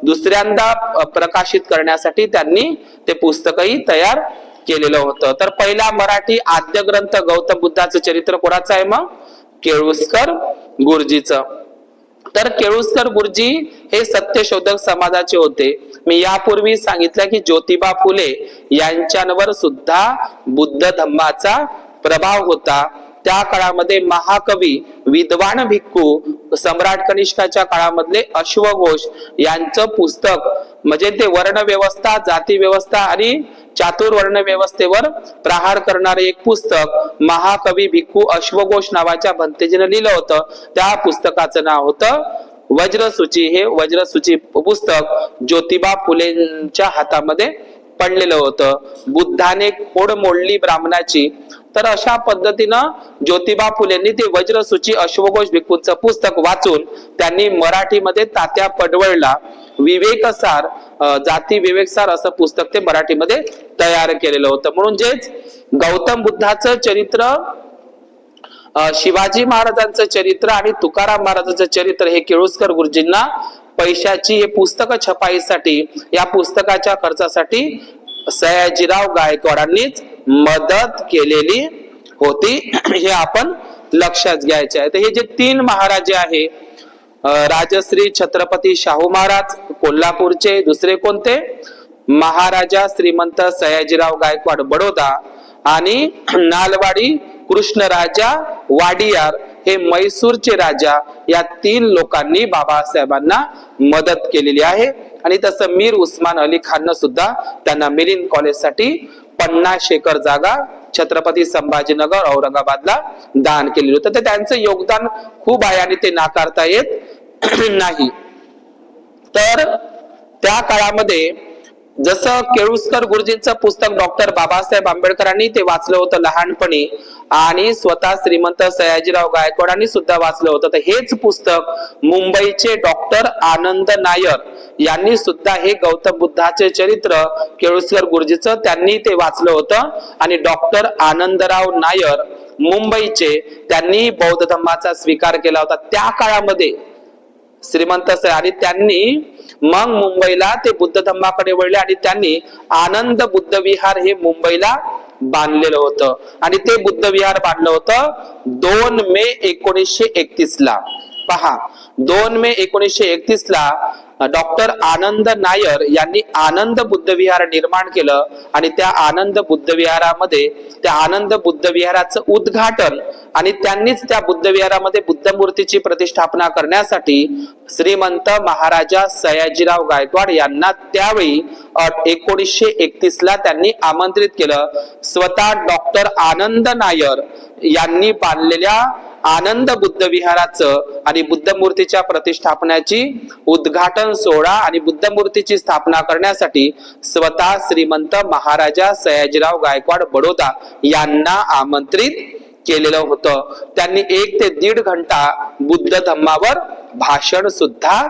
दुसऱ्यांदा प्रकाशित करण्यासाठी त्यांनी ते पुस्तकही तयार केलेलं होतं. तर पहिला मराठी आद्य ग्रंथ गौतम बुद्धाचं चरित्र कोणाचं आहे? मग केळुस्कर गुरुजीचं. तर केळुस्कर गुरुजी हे सत्यशोधक समाजाचे होते. मी यापूर्वी सांगितलं की ज्योतिबा फुले यांच्यावर सुद्धा बुद्ध धम्माचा प्रभाव होता. त्या काळामध्ये महाकवी, विद्वान भिक्खू, सम्राट कनिष्काच्या काळामधले अश्वघोष यांचं पुस्तक म्हणजे ते वर्ण व्यवस्था, जाती व्यवस्था आणि चातुर्वर्ण व्यवस्थेवर प्रहार करणारे एक पुस्तक महाकवी भिक्खू अश्वघोष नावाच्या भंतेजीने लिहिलं होतं. त्या पुस्तकाचं नाव होतं वज्रसूची. हे वज्रसूची पुस्तक ज्योतिबा फुलेंच्या हातामध्ये पडलेलं होतं. बुद्धाने खोड मोडली ब्राह्मणाची. तर अशा पद्धतीनं ज्योतिबा फुलेंनी ते वज्रसूची अश्वघोष भिक्खूंचं पुस्तक वाचून त्यांनी मराठीमध्ये तात्या पडवळला विवेकसार, जाती विवेकसार असं पुस्तक ते मराठीमध्ये तयार केलेलं होतं. म्हणून जेच गौतम बुद्धाचं चरित्र शिवाजी महाराजांचं चरित्र आणि तुकाराम महाराजांचं चरित्र हे केळुसकर गुरुजींना पैशाची हे पुस्तक छपाईसाठी, या पुस्तकाच्या खर्चासाठी सयाजीराव गायकवाडांनीच मदत केलेली होती, हे आपण लक्षात घ्यायचे आहे. तर हे जे 3 महाराजे आहे, राजश्री छत्रपती शाहू महाराज कोल्हापूरचे, दुसरे कोणते, महाराजा श्रीमंत सयाजीराव गायकवाड बडोदा, आणि नालवाडी कृष्णराजा वाडियार हे म्हैसूरचे राजा, या 3 लोकांनी बाबासाहेबांना मदत केलेली आहे. आणि तसं मीर उस्मान अली खान सुद्धा त्यांना मिलिंद कॉलेजसाठी 50 एकर जागा छत्रपती संभाजीनगर औरंगाबादला दान केलेलं होतं. तर त्यांचं योगदान खूप आहे आणि ते नाकारता येत नाही. तर त्या काळामध्ये जसं केळुसकर गुरुजींचं पुस्तक डॉक्टर बाबासाहेब आंबेडकरांनी ते वाचलं होतं लहानपणी, आणि स्वतः श्रीमंत सयाजीराव गायकवाडांनी सुद्धा वाचलं होतं, तर हेच पुस्तक मुंबईचे डॉक्टर आनंद नायर यांनी सुद्धा हे गौतम बुद्धाचे चरित्र केळुसकर गुरुजीचं त्यांनी ते वाचलं होतं. आणि डॉक्टर आनंदराव नायर मुंबईचे, त्यांनी बौद्ध धर्माचा स्वीकार केला होता त्या काळामध्ये श्रीमंत, आणि त्यांनी मग मुंबईला ते बुद्ध धम्माकडे वळले आणि त्यांनी आनंद बुद्ध विहार हे मुंबईला बांधलेलं होतं. आणि ते बुद्ध विहार बांधलं होतं 2 मे 1931 ला. पहा, 2 मे 1931 ला डॉक्टर आनंद नायर यांनी आनंद बुद्ध विहार निर्माण केलं. आणि त्या आनंद बुद्ध विहारामध्ये, त्या आनंद बुद्ध विहाराचं उद्घाटन, आणि त्यांनीच त्या बुद्ध विहारामध्ये बुद्ध मूर्तीची प्रतिष्ठापना करण्यासाठी श्रीमंत महाराजा सयाजीराव गायकवाड यांना त्यावेळी 1931 ला त्यांनी आमंत्रित केलं. स्वतः डॉक्टर आनंद नायर यांनी बांधलेल्या आनंद बुद्ध विहाराचं आणि बुद्ध मूर्तीच्या प्रतिष्ठापनाची उद्घाटन सोहळा आणि बुद्ध मूर्तीची स्थापना करण्यासाठी स्वतः श्रीमंत महाराजा सयाजीराव गायकवाड बडोदा यांना आमंत्रित केलेलं होतं. त्यांनी 1 ते 1.5 घंटा बुद्ध धम्मावर भाषण सुद्धा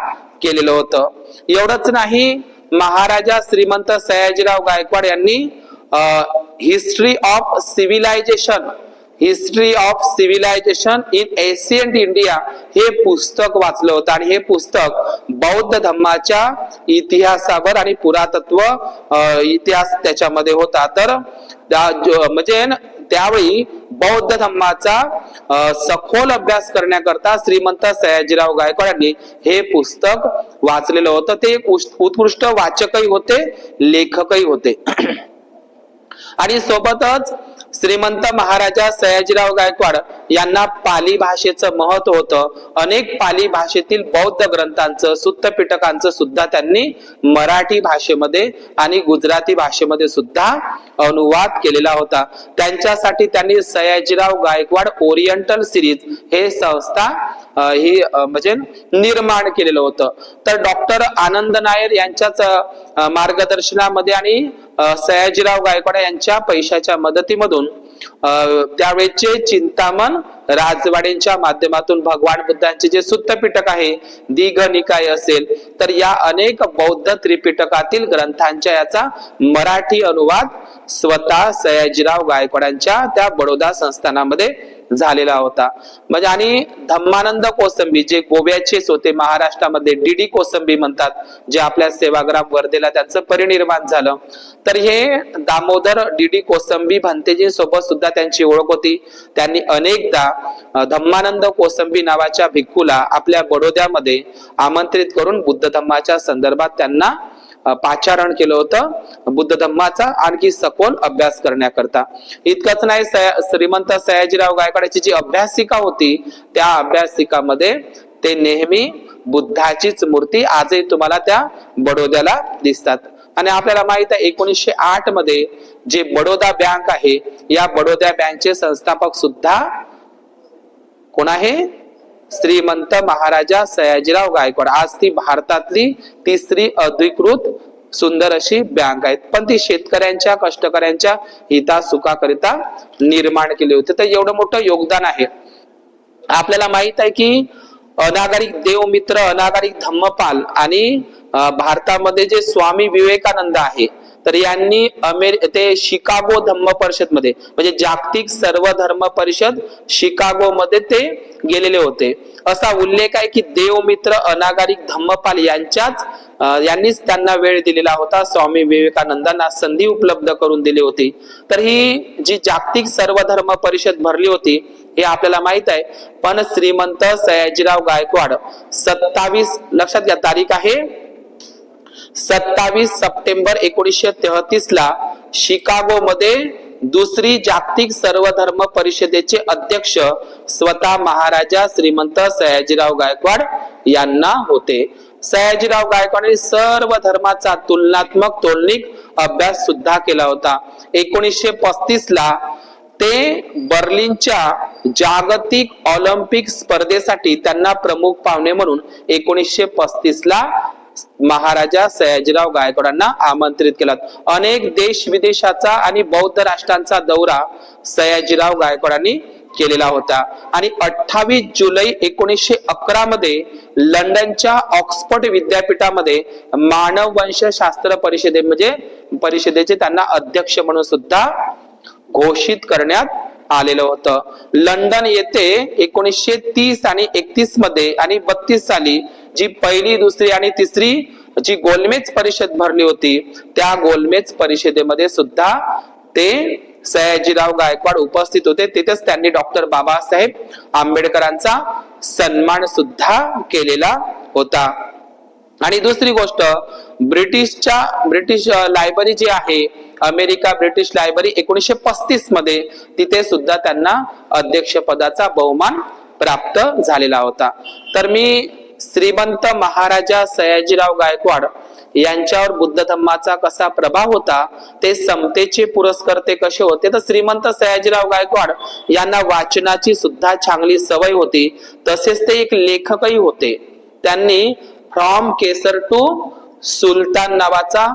केलेलं होतं. एवढंच नाही, महाराजा श्रीमंत सयाजीराव गायकवाड यांनी history of civilisation in ancient India हे पुस्तक वाचलं होतं. आणि हे पुस्तक बौद्ध धम्माच्या इतिहासावर आणि पुरातत्व इतिहास त्याच्यामध्ये होता. तर म्हणजे त्यावेळी बौद्ध धम्माचा सखोल अभ्यास करण्याकरता श्रीमंत सयाजीराव गायकवाड यांनी हे पुस्तक वाचलेलं होतं. ते उत्कृष्ट वाचकही होते, लेखकही होते. आणि सोबतच श्रीमंत महाराजा सयाजीराव गायकवाड यांना पाली भाषेचं महत्व होतं. अनेक पाली भाषेतील बौद्ध ग्रंथांचं, सुत्त पिटकांचं सुद्धा त्यांनी मराठी भाषेमध्ये आणि गुजराती भाषेमध्ये सुद्धा अनुवाद केलेला होता. त्यांच्यासाठी त्यांनी सयाजीराव गायकवाड ओरिएंटल सिरीज हे संस्था ही म्हणजे निर्माण केलेलं होतं. तर डॉक्टर आनंद नायर यांच्याच मार्गदर्शनामध्ये आणि सयाजीराव गायकवाड यांच्या पैशाच्या मदतीमधून त्यावेळेचे चिंतामण राजवाडेंच्या माध्यमातून भगवान बुद्धांचे जे सुत्त पिटक आहे, दीघ निकाय असेल, तर या अनेक बौद्ध त्रिपिटकातील ग्रंथांच्या याचा मराठी अनुवाद स्वतः सयाजीराव गायकवाडांच्या त्या बडोदा संस्थानामध्ये झालेला होता. म्हणजे आणि धम्मानंद कोसंबी जे गोव्याचेच होते, महाराष्ट्रामध्ये डीडी कोसंबी म्हणतात, जे आपल्या सेवाग्राम वर्धेला त्यांचं परिनिर्माण झालं. तर हे दामोदर डीडी कोसंबी भंतेजी सोबत सुद्धा त्यांची ओळख होती. त्यांनी अनेकदा धम्मानंद कोसंबी नावाच्या भिक्खूला आपल्या बडोद्यामध्ये आमंत्रित करून बुद्ध धम्माच्या संदर्भात त्यांना पाचारण केलं होतं, बुद्ध धम्माचा आणखी सखोल अभ्यास करण्याकरता. इतकंच नाही, श्रीमंत सयाजीराव गायकवाडांची जी अभ्यासिका होती, त्या अभ्यासिकामध्ये ते नेहमी बुद्धाचीच मूर्ती आजही तुम्हाला त्या बडोद्याला दिसतात. आणि आपल्याला माहित आहे 1908 मध्ये जे बडोदा बँक आहे, या बडोदा बँकचे संस्थापक सुद्धा कोण आहे? श्रीमंत महाराजा सयाजीराव गायकवाड. आज ती भारतातली 3री अधिकृत सुंदर अशी बँक आहे, पण ती शेतकऱ्यांच्या, कष्टकऱ्यांच्या हितासुखाकरिता निर्माण केली होती. तर एवढं मोठं योगदान आहे. आपल्याला माहित आहे की अनागरिक देवमित्र, अनागरिक धम्मपाल आणि भारतामध्ये जे स्वामी विवेकानंद आहे, तर यांनी ते शिकागो धम्म परिषद मध्ये, म्हणजे जागतिक सर्व धर्म परिषद शिकागो मध्ये ते गेलेले होते. असा उल्लेख आहे की देवमित्र अनागारिक धम्मपाल यांनीच त्यांना वेळ दिलेला होता. स्वामी विवेकानंदांना संधी उपलब्ध करून दिली होती. तर ही जी जागतिक सर्व धर्म परिषद भरली होती हे आपल्याला माहित आहे. पण श्रीमंत सयाजीराव गायकवाड 27, लक्षात घ्या तारीख आहे 27 सप्टेंबर 1933 ला शिकागो मध्ये दुसरी जागतिक सर्व धर्म परिषदेचे अध्यक्ष स्वतः महाराजा श्रीमंत सयाजीराव गायकवाड यांना होते. सयाजीराव गायकवाडांनी सर्व धर्माचा तुलनात्मक तोलनिक अभ्यास सुद्धा केला होता. 1935 ला ते बर्लिनच्या जागतिक ऑलिम्पिक स्पर्धेसाठी त्यांना प्रमुख पाहुणे म्हणून 1935 ला महाराजा सयाजीराव गायकवाडांना आमंत्रित केला. अनेक देश विदेशाचा आणि बौद्ध राष्ट्रांचा दौरा सयाजीराव गायकवाडांनी केलेला होता. आणि 28 जुलै 1911 मध्ये लंडनच्या ऑक्सफर्ड विद्यापीठामध्ये मानववंशशास्त्र परिषदेचे त्यांना अध्यक्ष म्हणून सुद्धा घोषित करण्यात आलेलं होतं. लंडन येथे 1930 आणि 31 मध्ये आणि 32 साली जी पहिली, दुसरी आणि तिसरी जी गोलमेज परिषद भरली होती त्या गोलमेज परिषदेमध्ये सुद्धा ते सयाजीराव गायकवाड उपस्थित होते. तिथेच त्यांनी डॉक्टर बाबासाहेब आंबेडकरांचा सन्मान सुद्धा केलेला होता. आणि दुसरी गोष्ट, ब्रिटिश लायब्ररी जी आहे अमेरिका ब्रिटिश लायब्ररी 1935 मध्ये तिथे सुद्धा त्यांना अध्यक्ष पदाचा बहुमान प्राप्त झालेला होता. तर मी श्रीमंत महाराजा सयाजीराव गायकवाड यांच्यावर बुद्ध धम्माचा कसा प्रभाव होता, ते समतेचे पुरस्कर्ते कसे होते, तर श्रीमंत सयाजीराव गायकवाड यांना वाचनाची सुद्धा चांगली सवय होती. तसेच ते एक लेखकही होते. त्यांनी फ्रॉम केसर टू सुलतान नावाचा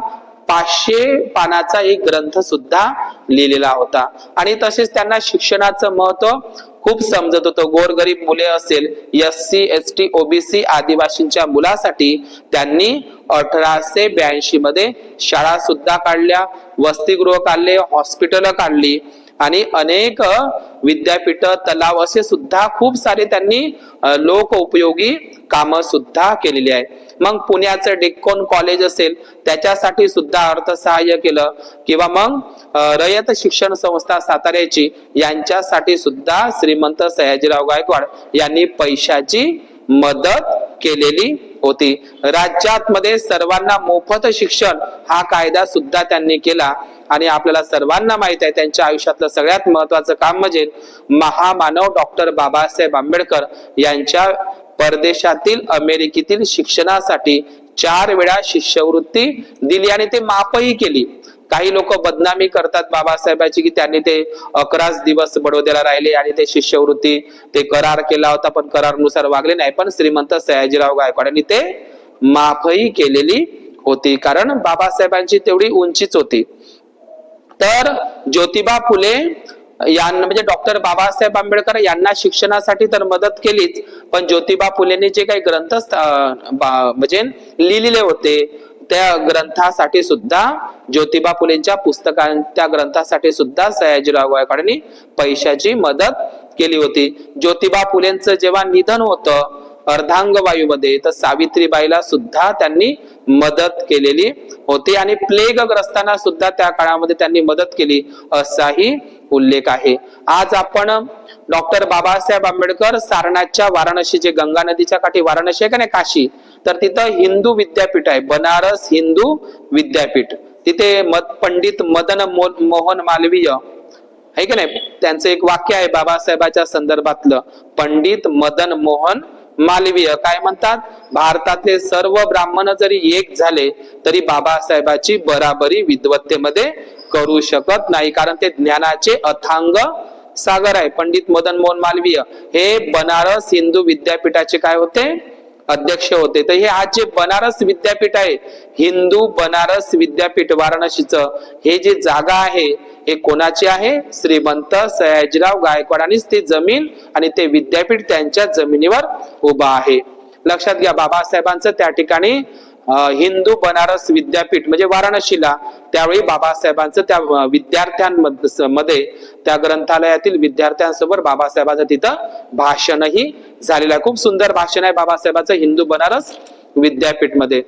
500 पानाचा एक ग्रंथ सुद्धा लिहिलेला होता. आणि तसेच त्यांना शिक्षणाचं महत्व खूप समजत होतं. गोरगरीब मुले असेल, SC ST OBC आदिवासींच्या मुलासाठी त्यांनी 1882 मध्ये शाळा सुद्धा काढल्या, वसतिगृह काढले, हॉस्पिटल काढली आणि अनेक विद्यापीठ, तलाव असे सुद्धा खूप सारे त्यांनी लोक उपयोगी कामं सुद्धा केलेली आहे. मग पुण्याचं डेक्कन कॉलेज असेल त्याच्यासाठी सुद्धा अर्थसहाय्य केलं, किंवा मग रयत शिक्षण संस्था साताऱ्याची यांच्यासाठी सुद्धा श्रीमंत सयाजीराव गायकवाड यांनी पैशाची मदत केलेली होती. राज्यात मध्ये सर्वांना मोफत शिक्षण हा कायदा सुद्धा त्यांनी केला. आणि आपल्याला सर्वांना माहित आहे त्यांच्या आयुष्यातलं सगळ्यात महत्वाचं काम म्हणजे महामानव डॉक्टर बाबासाहेब आंबेडकर यांच्या परदेशातील अमेरिकेतील शिक्षणासाठी 4 वेळा शिष्यवृत्ती दिली आणि ते माफही केली. काही लोक बदनामी करतात बाबासाहेबांची की त्यांनी ते 11 दिवस बडोद्याला राहिले आणि ते शिष्यवृत्ती ते करार केला होता, पण करारानुसार वागले नाही. पण श्रीमंत सयाजीराव गायकवाडांनी ते माफही केलेली होती, कारण बाबासाहेबांची तेवढी उंचीच होती. तर ज्योतिबा फुले यांना म्हणजे डॉक्टर बाबासाहेब आंबेडकर यांना शिक्षणासाठी तर मदत केलीच, पण ज्योतिबा फुलेंनी जे काही ग्रंथ म्हणजे लिहिलेले होते त्या ग्रंथासाठी सुद्धा, ज्योतिबा फुलेंच्या त्या ग्रंथासाठी सुद्धा सयाजीराव गायकवाडांनी पैशाची मदत केली होती. ज्योतिबा फुलेंचं जेव्हा निधन होतं अर्धांगवायूमध्ये, तर सावित्रीबाईला सुद्धा त्यांनी मदत केलेली होती आणि प्लेग ग्रस्तांना सुद्धा त्या काळामध्ये त्यांनी मदत केली असाही उल्लेख आहे. आज आपण डॉक्टर बाबासाहेब आंबेडकर सारनाथच्या वाराणसीचे, गंगा नदीच्या काठी वाराणसी आहे का नाही काशी, तर तिथं हिंदू विद्यापीठ आहे, बनारस हिंदू विद्यापीठ. तिथे पंडित मदन मोहन मालवीय आहे का नाही, त्यांचं एक वाक्य आहे बाबासाहेबाच्या संदर्भातलं. पंडित मदन मोहन मालवीय काय म्हणतात, भारतातले सर्व ब्राह्मण जरी एक झाले तरी बाबासाहेबाची बराबरी विद्वत्तेमध्ये करू शकत नाही, कारण ते ज्ञानाचे अथांग सागर आहे. पंडित मदन मोहन मालवीय हे बनारस हिंदू विद्यापीठाचे काय होते, अध्यक्ष होते. तर हे आज जे बनारस विद्यापीठ आहे, हिंदू बनारस विद्यापीठ वाराणसीचं, हे जे जागा आहे हे कोणाची आहे, श्रीमंत सयाजीराव गायकवाडांनीच ते जमीन आणि ते विद्यापीठ त्यांच्या जमिनीवर उभा आहे. लक्षात घ्या, बाबासाहेबांचं त्या ठिकाणी हिंदू बनारस विद्यापीठ म्हणजे वाराणसीला त्यावेळी बाबासाहेबांचं त्या विद्यार्थ्यांमध्ये त्या ग्रंथालयातील विद्यार्थ्यांसोबत बाबासाहेबांचं तिथं भाषणही झालेलं आहे. खूप सुंदर भाषण आहे बाबासाहेबांचं हिंदू बनारस विद्यापीठमध्ये.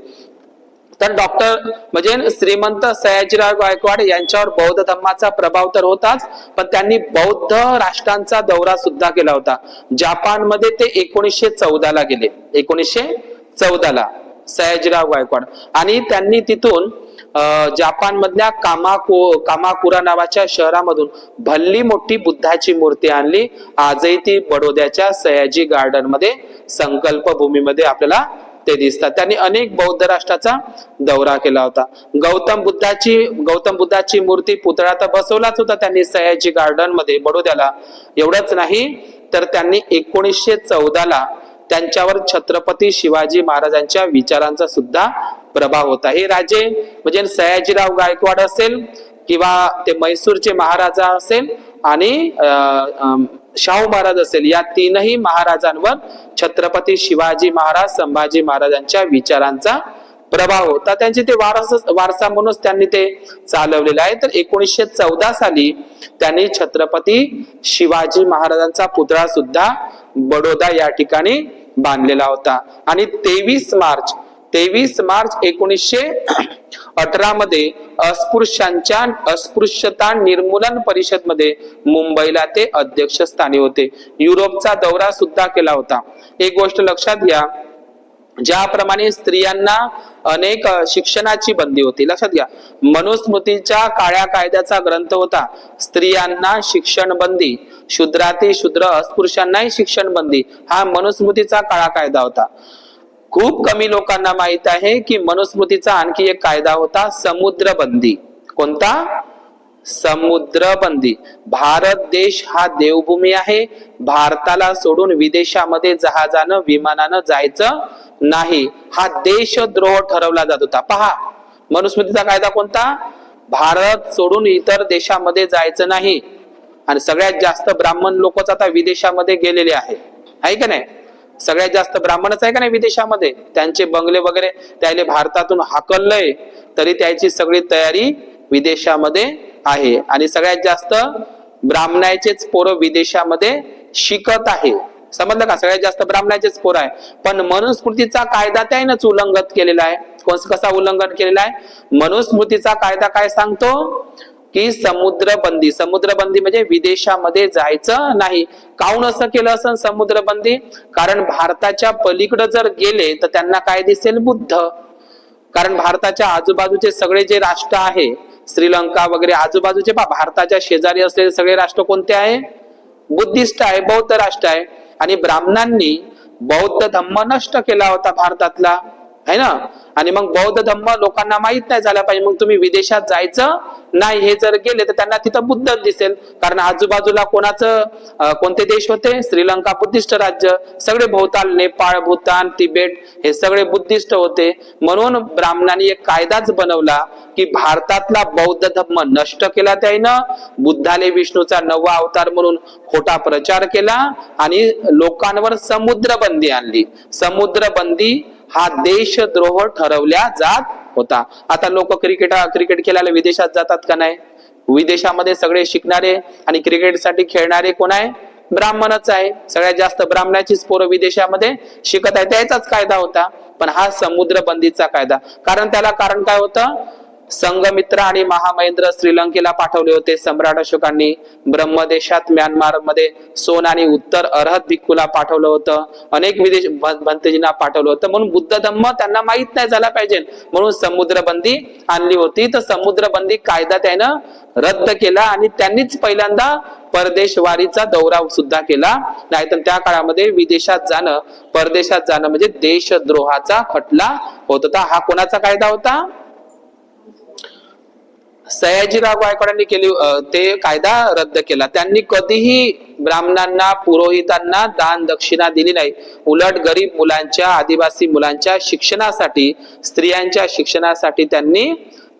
तर डॉक्टर म्हणजे श्रीमंत सयाजीराव गायकवाड यांच्यावर बौद्ध धर्माचा प्रभाव तर होताच, पण त्यांनी बौद्ध राष्ट्रांचा दौरा सुद्धा केला होता. जपानमध्ये ते 1914 ला गेले. 1914 ला सयाजीराव गायकवाड. आणि त्यांनी तिथून जपान मधल्या कामाकुरा नावाच्या शहरामधून भल्ली मोठी बुद्धाची मूर्ती आणली. आजही ती बडोद्याच्या सयाजी गार्डन मध्ये संकल्प भूमीमध्ये आपल्याला ते दिसतात. त्यांनी अनेक बौद्ध राष्ट्राचा दौरा केला होता. गौतम बुद्धाची मूर्ती पुतळा तर बसवलाच होता त्यांनी सयाजी गार्डन मध्ये बडोद्याला. एवढंच नाही तर त्यांनी 1914 ला त्यांच्यावर छत्रपती शिवाजी महाराजांच्या विचारांचा सुद्धा प्रभाव होता. हे राजे म्हणजे सयाजीराव गायकवाड असेल किंवा ते म्हैसूरचे महाराजा असेल आणि शाहू महाराज असेल, या तीनही महाराजांवर छत्रपती शिवाजी महाराज संभाजी महाराजांच्या विचारांचा प्रभाव होता. त्यांचे ते वारसा म्हणूनच त्यांनी ते चालवलेले आहे. तर 1914 साली त्यांनी छत्रपती शिवाजी महाराजांचा पुतळा सुद्धा बडोदा या ठिकाणी बांधलेला होता. आणि 23 मार्च 1918 मध्ये अस्पृश्यता निर्मूलन परिषद मध्ये मुंबईला ते अध्यक्षस्थानी होते. युरोपचा दौरा सुद्धा केला होता. एक गोष्ट लक्षात घ्या, ज्याप्रमाणे स्त्रियांना अनेक शिक्षणाची बंदी होती, लक्षात घ्या, मनुस्मृतीच्या काळ्या कायद्याचा ग्रंथ होता स्त्रियांना शिक्षण बंदी, शूद्रातिशूद्र अस्पृश्यांनाही शिक्षण बंदी, हा मनुस्मृतीचा काळा कायदा होता. खूप कमी लोकांना माहित आहे की मनुस्मृतीचा आणखी एक कायदा होता समुद्रबंदी. कोणता? समुद्रबंदी. भारत देश हा देवभूमी आहे. भारताला सोडून विदेशामध्ये जहाजानं विमानानं जायचं नाही, हा देशद्रोह ठरवला जात होता. पहा, मनुस्मृतीचा कायदा कोणता? भारत सोडून इतर देशामध्ये जायचं नाही. आणि सगळ्यात जास्त ब्राह्मण लोकच आता विदेशामध्ये गेलेले आहे का नाही? सगळ्यात जास्त ब्राह्मणच आहे का नाही विदेशामध्ये? त्यांचे बंगले वगैरे त्याले भारतातून हाकललंय, तरी त्याची सगळी तयारी विदेशामध्ये आहे. आणि सगळ्यात जास्त ब्राह्मणाचेच पोरं विदेशामध्ये शिकत आहे. समजलं का? सगळ्यात जास्त ब्राह्मणाचेच पोरं आहे. पण मनुस्मृतीचा कायदा त्यानेच उल्लंघन केलेला आहे. कसा उल्लंघन केलेला आहे? मनुस्मृतीचा कायदा काय सांगतो की समुद्रबंदी म्हणजे विदेशामध्ये जायचं नाही. काहून असं केलं असं समुद्रबंदी? कारण भारताच्या पलीकडे जर गेले तर त्यांना काय दिसेल? बुद्ध. कारण भारताच्या आजूबाजूचे सगळे जे राष्ट्र आहे, श्रीलंका वगैरे आजूबाजूचे भारताच्या शेजारी असलेले सगळे राष्ट्र कोणते आहे? बुद्धिस्ट आहे, बौद्ध राष्ट्र आहे. आणि ब्राह्मणांनी बौद्ध धम्म नष्ट केला होता भारतातला, है ना? आणि मग बौद्ध धम्म लोकांना माहित नाही झाला पाहिजे. मग तुम्ही विदेशात जायचं नाही, हे जर गेले तर त्यांना तिथं बुद्ध दिसेल. कारण आजूबाजूला कोणते देश होते? श्रीलंका बुद्धिस्ट राज्य, सगळे भोवताल नेपाळ, भूतान, तिबेट हे सगळे बुद्धिस्ट होते. म्हणून ब्राह्मणांनी एक कायदाच बनवला की भारतातला बौद्ध धर्म नष्ट केला त्यानं. बुद्धाने विष्णूचा नवा अवतार म्हणून खोटा प्रचार केला आणि लोकांवर समुद्रबंदी आणली. समुद्रबंदी हा देशद्रोह ठरवल्या जात होता. आता लोक क्रिकेट खेळायला विदेशात जातात का नाही? विदेशामध्ये सगळे शिकणारे आणि क्रिकेटसाठी खेळणारे कोण आहे? ब्राह्मणच आहे. सगळ्यात जास्त ब्राह्मणाचीच पोरं विदेशामध्ये शिकत आहे. त्याचाच कायदा होता. पण हा समुद्रबंदीचा कायदा, कारण काय होतं? संघमित्र आणि महामहेंद्र श्रीलंकेला पाठवले होते सम्राट अशोकांनी. ब्रह्मदेशात म्यानमार मध्ये सोन आणि उत्तर अर्हत भिक्खूला पाठवलं होतं. अनेक विदेश भंतेजींना पाठवलं होतं. म्हणून बुद्ध धम्म त्यांना माहित नाही झाला पाहिजे, म्हणून समुद्रबंदी आणली होती. तर समुद्रबंदी कायदा त्यानं रद्द केला आणि त्यांनीच पहिल्यांदा परदेशवारीचा दौरा सुद्धा केला. नाहीतर त्या काळामध्ये विदेशात जाणं, परदेशात जाणं म्हणजे देशद्रोहाचा खटला होत होता. हा कोणाचा कायदा होता? सयाजीराव गायकवाडांनी केली. ते कायदा रद्द केला. त्यांनी कधीही ब्राह्मणांना, पुरोहितांना दान दक्षिणा दिली नाही. उलट गरीब मुलांच्या, आदिवासी मुलांच्या शिक्षणासाठी, स्त्रियांच्या शिक्षणासाठी त्यांनी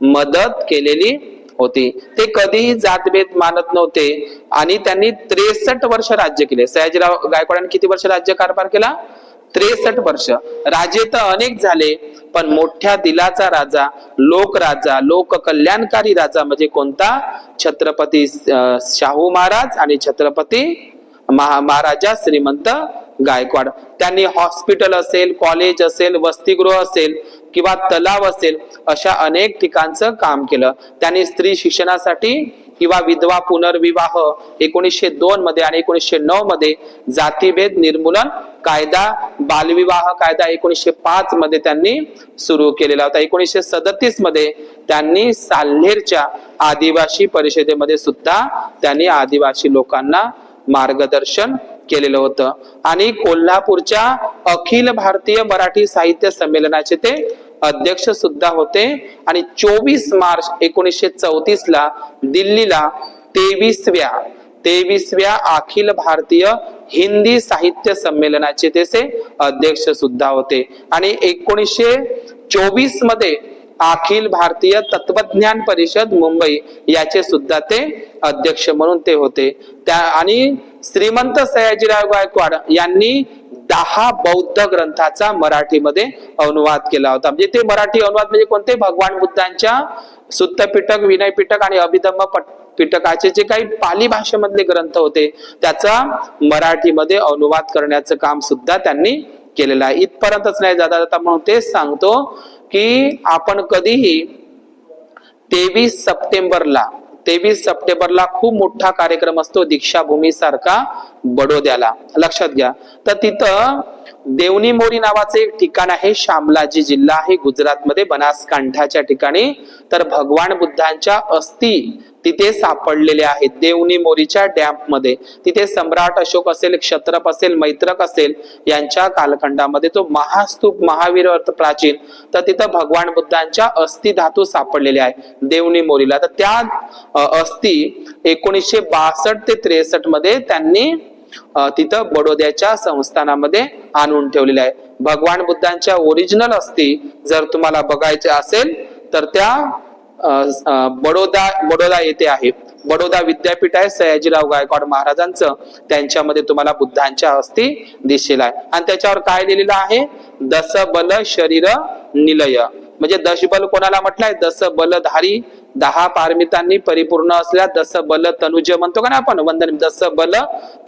मदत केलेली होती. ते कधीही जातभेद मानत नव्हते आणि त्यांनी 63 वर्ष राज्य केले. सयाजीराव गायकवाडांनी किती वर्ष राज्य कारभार केला? 63 वर्ष राजे तर अनेक झाले, पण मोठ्या दिलाचा राजा, लोकराजा, लोक कल्याणकारी राजा म्हणजे कोणता? छत्रपती शाहू महाराज आणि छत्रपती महाराजा श्रीमंत गायकवाड. त्यांनी हॉस्पिटल असेल, कॉलेज असेल, वसतिगृह असेल किंवा तलाव असेल अशा अनेक ठिकाणचं काम केलं. त्यांनी स्त्री शिक्षणासाठी किंवा विधवा पुनर्विवाह 1902 मध्ये आणि 1909 मध्ये, जातीभेद निर्मूलन कायदा, बालविवाह कायदा 1905 मध्ये त्यांनी सुरू केलेला होता. 1937 मध्ये त्यांनी साल्हेरच्या आदिवासी परिषदेमध्ये सुद्धा त्यांनी आदिवासी लोकांना मार्गदर्शन केलेलं होतं. आणि कोल्हापूरच्या अखिल भारतीय मराठी साहित्य संमेलनाचे ते अध्यक्ष सुद्धा होते. आणि 24 मार्च 1934 ला दिल्लीला 23व्या अखिल भारतीय हिंदी साहित्य संमेलनाचे ते अध्यक्ष सुद्धा होते. आणि 1924 मध्ये अखिल भारतीय तत्वज्ञान परिषद मुंबई याचे सुद्धा ते अध्यक्ष म्हणून ते होते. त्या आणि श्रीमंत सयाजीराव गायकवाड यांनी 10 बौद्ध ग्रंथाचा मराठीमध्ये अनुवाद केला होता. म्हणजे ते मराठी अनुवाद म्हणजे कोणते? भगवान बुद्धांच्या सुत्त पिटक, विनय पिटक आणि अभिधम्म पिटकाचे जे काही पाली भाषेमधले ग्रंथ होते त्याचा मराठीमध्ये अनुवाद करण्याचं काम सुद्धा त्यांनी केलेलं आहे. इथपर्यंतच नाही जाता जाता म्हणून तेच सांगतो की आपण कधीही 23 सप्टेंबरला खूप मोठा कार्यक्रम असतो दीक्षाभूमी सारखा बडोद्याला, लक्षात घ्या. तर तिथं देवनी मोरी नावाचं एक ठिकाण आहे, शामलाजी जिल्हा आहे गुजरातमध्ये, बनासकांठाच्या ठिकाणी. तर भगवान बुद्धांच्या अस्थी तिथे सापडलेले आहेत देवनी मोरीच्या डॅम्प मध्ये. तिथे सम्राट अशोक असेल, क्षत्रप असेल, मैत्रक असेल यांच्या कालखंडामध्ये तो महास्तूप महावीर प्राचीन, तर तिथं भगवान बुद्धांच्या अस्थि धातू सापडलेले आहे देवनी मोरीला. तर त्या अस्थि 1962 ते 63 मध्ये त्यांनी तिथं बडोद्याच्या संस्थानामध्ये आणून ठेवलेले आहे. भगवान बुद्धांच्या ओरिजिनल अस्थि जर तुम्हाला बघायच्या असेल तर त्या बडोदा येथे आहे. बडोदा विद्यापीठ आहे सयाजीराव गायकवाड महाराजांचं, त्यांच्यामध्ये तुम्हाला बुद्धांच्या अस्थि दिसेल आहे. आणि त्याच्यावर काय लिहिलेलं आहे? दस बल शरीर निलय. म्हणजे दशबल कोणाला म्हटलंय? दस बलधारी, 10 पारमितांनी परिपूर्ण असलेला दस बल तनुज म्हणतो का ना आपण वंदन, दस बल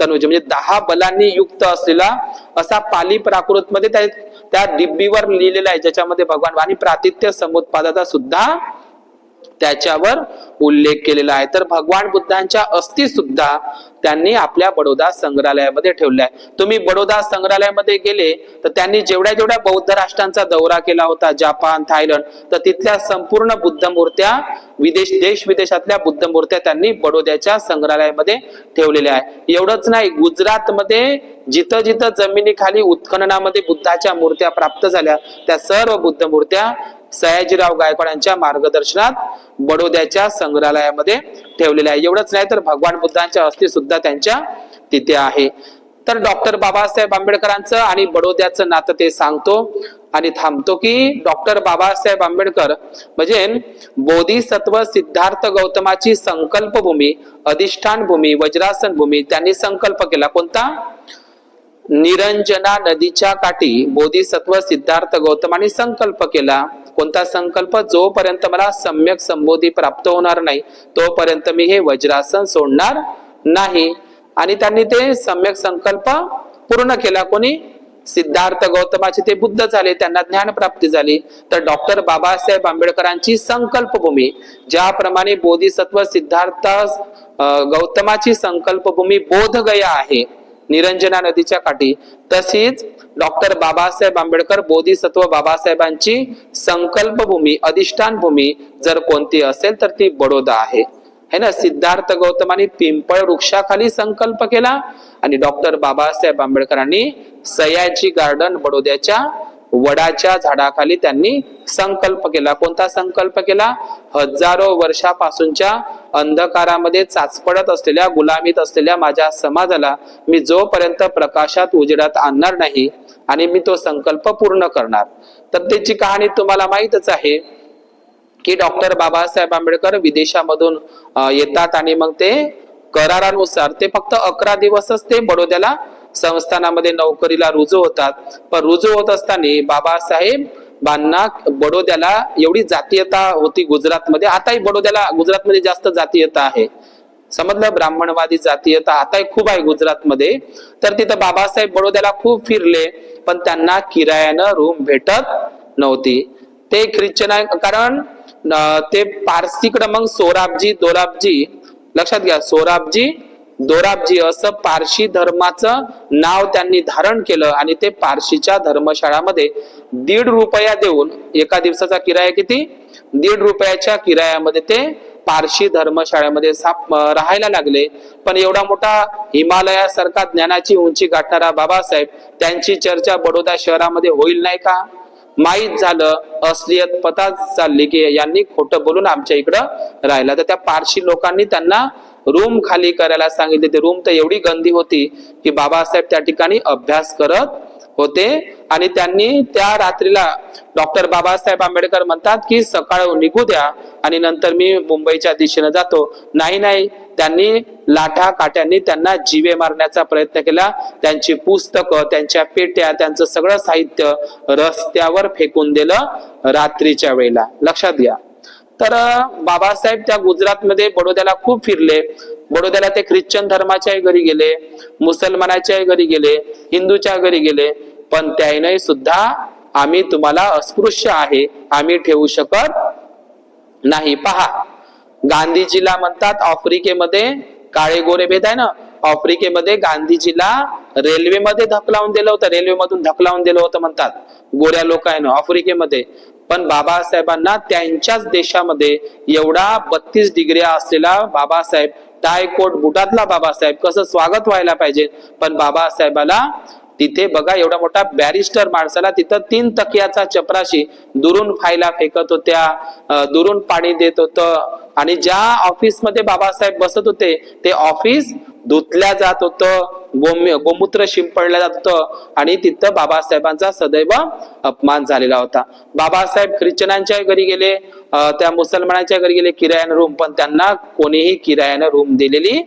तनुज म्हणजे 10 बलांनी युक्त असलेला असा पाली प्राकृत मध्ये त्या डिब्बीवर लिहिलेला आहे, ज्याच्यामध्ये भगवान आणि प्रातिथ्य समुत्पादाचा सुद्धा त्याच्यावर उल्लेख केलेला आहे. तर भगवान बुद्धांच्या अस्थि सुद्धा त्यांनी आपल्या बडोदा संग्रहालयामध्ये ठेवल्या आहे. तुम्ही बडोदा संग्रहालयामध्ये गेले तर त्यांनी जेवढ्या बौद्ध राष्ट्रांचा दौरा केला होता, जपान, थायलंड, तर तिथल्या संपूर्ण बुद्ध मूर्त्या, देश विदेशातल्या बुद्ध मूर्त्या त्यांनी बडोद्याच्या संग्रहालयामध्ये ठेवलेल्या आहे. एवढंच नाही, गुजरातमध्ये जिथं जिथं जमिनीखाली उत्खननामध्ये बुद्धाच्या मूर्त्या प्राप्त झाल्या त्या सर्व बुद्ध मूर्त्या सयाजीराव गायकवाड यांच्या मार्गदर्शनात बडोद्याच्या संग्रहालयामध्ये ठेवलेल्या आहे. एवढंच नाही तर भगवान बुद्धांच्या अस्थि सुद्धा त्यांच्या तिथे आहे. तर डॉक्टर बाबासाहेब आंबेडकरांचं आणि बडोद्याचं नातं ते सांगतो आणि थांबतो की डॉक्टर बाबासाहेब आंबेडकर म्हणजे बोधिसत्व सिद्धार्थ गौतमाची संकल्पभूमी, अधिष्ठान भूमी, वज्रासन भूमी त्यांनी संकल्प केला. कोणता? निरंजना नदीच्या काठी बोधिसत्व सिद्धार्थ गौतमांनी संकल्प केला. कोणता संकल्प? जोपर्यंत मला सम्यक संबोधी प्राप्त होणार नाही तोपर्यंत मी हे वज्रासन सोडणार नाही. आणि त्यांनी ते सम्यक संकल्प पूर्ण केला. कोणी? सिद्धार्थ गौतमाचे ते बुद्ध झाले, त्यांना ज्ञान प्राप्ती झाली. तर डॉक्टर बाबासाहेब आंबेडकरांची संकल्पभूमी ज्याप्रमाणे बोधिसत्व सिद्धार्थ गौतमाची संकल्पभूमी बोधगया आहे निरंजना नदीच्या काठी, तशीच डॉक्टर बाबासाहेब आंबेडकर बोधिसत्व बाबासाहेबांची संकल्पभूमी, अधिष्ठान भूमी जर कोणती असेल तर ती बडोदा आहे, है ना. सिद्धार्थ गौतमांनी पिंपळ वृक्षाखाली संकल्प केला आणि डॉक्टर बाबासाहेब आंबेडकरांनी सयाजी गार्डन बडोद्याच्या वडाच्या झाडाखाली त्यांनी संकल्प केला. कोणता संकल्प केला? हजारो वर्षापासूनच्या अंधकारामध्ये चाचपडत असलेल्या, गुलामीत असलेल्या माझ्या समाजाला मी जोपर्यंत प्रकाशात उजेडात आणणार नाही आणि मी तो संकल्प पूर्ण करणार. तर त्याची कहाणी तुम्हाला माहीतच आहे की डॉक्टर बाबासाहेब आंबेडकर विदेशामधून येतात आणि मग ते करारानुसार ते फक्त 11 दिवसच ते बडोद्याला संस्थानामध्ये नोकरीला रुजू होतात. पण रुजू होत असताना बाबासाहेबांना बडोद्याला एवढी जातीयता होती गुजरातमध्ये, आताही बडोद्याला गुजरातमध्ये जास्त जातीयता आहे, समजलं, ब्राह्मणवादी जातीयता आताही खूप आहे गुजरातमध्ये. तर तिथं बाबासाहेब बडोद्याला खूप फिरले, पण त्यांना किरायानं रूम भेटत नव्हती. ते ख्रिश्चन आहे, कारण ते पारसीकडे मग सोराबजी दोराबजी, लक्षात घ्या, सोराबजी दोराबजी असं पारशी धर्माचं नाव त्यांनी धारण केलं आणि ते पारशीच्या धर्मशाळामध्ये 1.5 रुपया देऊन, एका दिवसाचा किराया किती, 1.5 रुपयाच्या किरायामध्ये ते पारशी धर्मशाळेमध्ये राहायला लागले. पण एवढा मोठा हिमालयासारखा ज्ञानाची उंची गाठणारा बाबासाहेब, त्यांची चर्चा बडोदा शहरामध्ये होईल नाही का? माहीत झालं, असलियत पता चालली की यांनी खोटं बोलून आमच्या इकडं राहिला. तर त्या पारशी लोकांनी त्यांना रूम खाली करायला सांगितले. ते रूम तर एवढी गंदी होती की बाबासाहेब त्या ठिकाणी अभ्यास करत होते. आणि त्यांनी त्या रात्रीला, डॉक्टर बाबासाहेब आंबेडकर म्हणतात की सकाळ निघू द्या आणि नंतर मी मुंबईच्या दिशेने जातो. नाही, त्यांनी लाठा काट्यांनी त्यांना जीवे मारण्याचा प्रयत्न केला. त्यांची पुस्तकं, त्यांच्या पेट्या, त्यांचं सगळं साहित्य रस्त्यावर फेकून दिलं रात्रीच्या वेळेला, लक्षात घ्या. तर बाबासाहेब त्या गुजरातमध्ये बडोद्याला खूप फिरले. बडोद्याला ते ख्रिश्चन धर्माच्याही घरी गेले, मुसलमानाच्याही घरी गेले, हिंदूच्या घरी गेले, पण त्याने सुद्धा आम्ही तुम्हाला अस्पृश्य आहे, आम्ही ठेवू शकत नाही. पहा, गांधीजीला म्हणतात आफ्रिकेमध्ये काळे गोरे भेद आहे ना, आफ्रिकेमध्ये गांधीजीला रेल्वेमध्ये धकलावून दिलं होतं, रेल्वेमधून धकलावून दिलं होतं म्हणतात गोऱ्या लोकांना आफ्रिकेमध्ये. पण बाबासाहेबांना त्यांच्याच देशामध्ये एवढा 32 डिग्री असलेला बाबासाहेब, टाय कोट बुटातला बाबासाहेब, कसं स्वागत व्हायला पाहिजे. पण बाबासाहेबाला तिथे बघा, एवढा मोठा बॅरिस्टर माणसाला तिथं 3 तकियाचा चपराशी दुरून फायला फेकत होत्या, दुरून पाणी देत होतं. आणि ज्या ऑफिस मध्ये बाबासाहेब बसत होते ते ऑफिस धुतल्या जात होतं, गोमूत्र शिंपडल्या जात होतं आणि तिथं बाबासाहेबांचा सदैव अपमान झालेला होता. बाबासाहेब ख्रिश्चनांच्या घरी गेले, त्या मुसलमानांच्या घरी गेले किरायानं रूम, पण त्यांना कोणीही किरायानं रूम दिलेली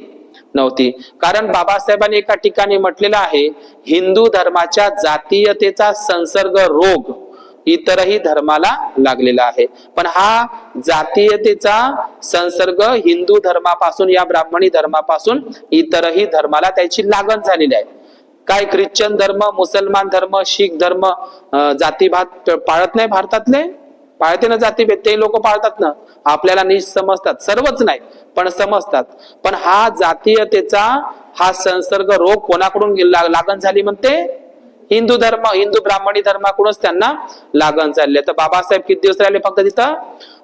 नव्हती. कारण बाबासाहेबांनी एका ठिकाणी म्हटलेलं आहे, हिंदू धर्माच्या जातीयतेचा संसर्ग रोग इतरही धर्माला लागलेला आहे. पण हा जातीयतेचा संसर्ग हिंदू धर्मापासून, या ब्राह्मणी धर्मापासून इतरही धर्माला त्याची लागण झालेली आहे. काय ख्रिश्चन धर्म, मुसलमान धर्म, शीख धर्म जातीभात पाळत नाही भारतातले? पाळते ना जातीभेद, ते लोक पाळतात ना. आपल्याला नीच समजतात, सर्वच नाही पण समजतात. पण हा जातीयतेचा हा संसर्ग रोग कोणाकडून लागण झाली म्हणते? हिंदू धर्म, हिंदू ब्राह्मणी धर्माकडूनच त्यांना लागण झाली. तर बाबासाहेब किती दिवस राहिले? फक्त तिथं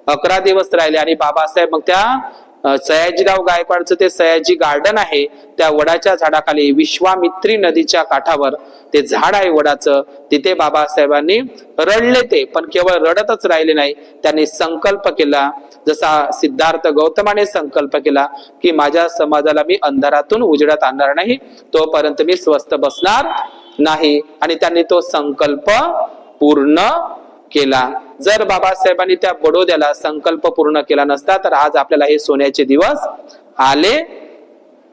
11 दिवस राहिले. आणि बाबासाहेब मग त्या सयाजीराव गायकवाडचं ते सयाजी गार्डन आहे, त्या वडाच्या झाडाखाली, विश्वामित्री नदीच्या काठावर ते झाड आहे वडाचं, तिथे बाबासाहेबांनी रडले. ते पण केवळ रडतच राहिले नाही, त्यांनी संकल्प केला, जसा सिद्धार्थ गौतमाने संकल्प केला की माझ्या समाजाला मी अंधारातून उजेडात आणणार नाही, तोपर्यंत मी स्वस्थ बसणार नाही. आणि त्यांनी तो संकल्प पूर्ण केला. जर बाबासाहेबांनी त्या बडोद्याला संकल्प पूर्ण केला नसता तर आज आपल्याला हे सोन्याचे दिवस आले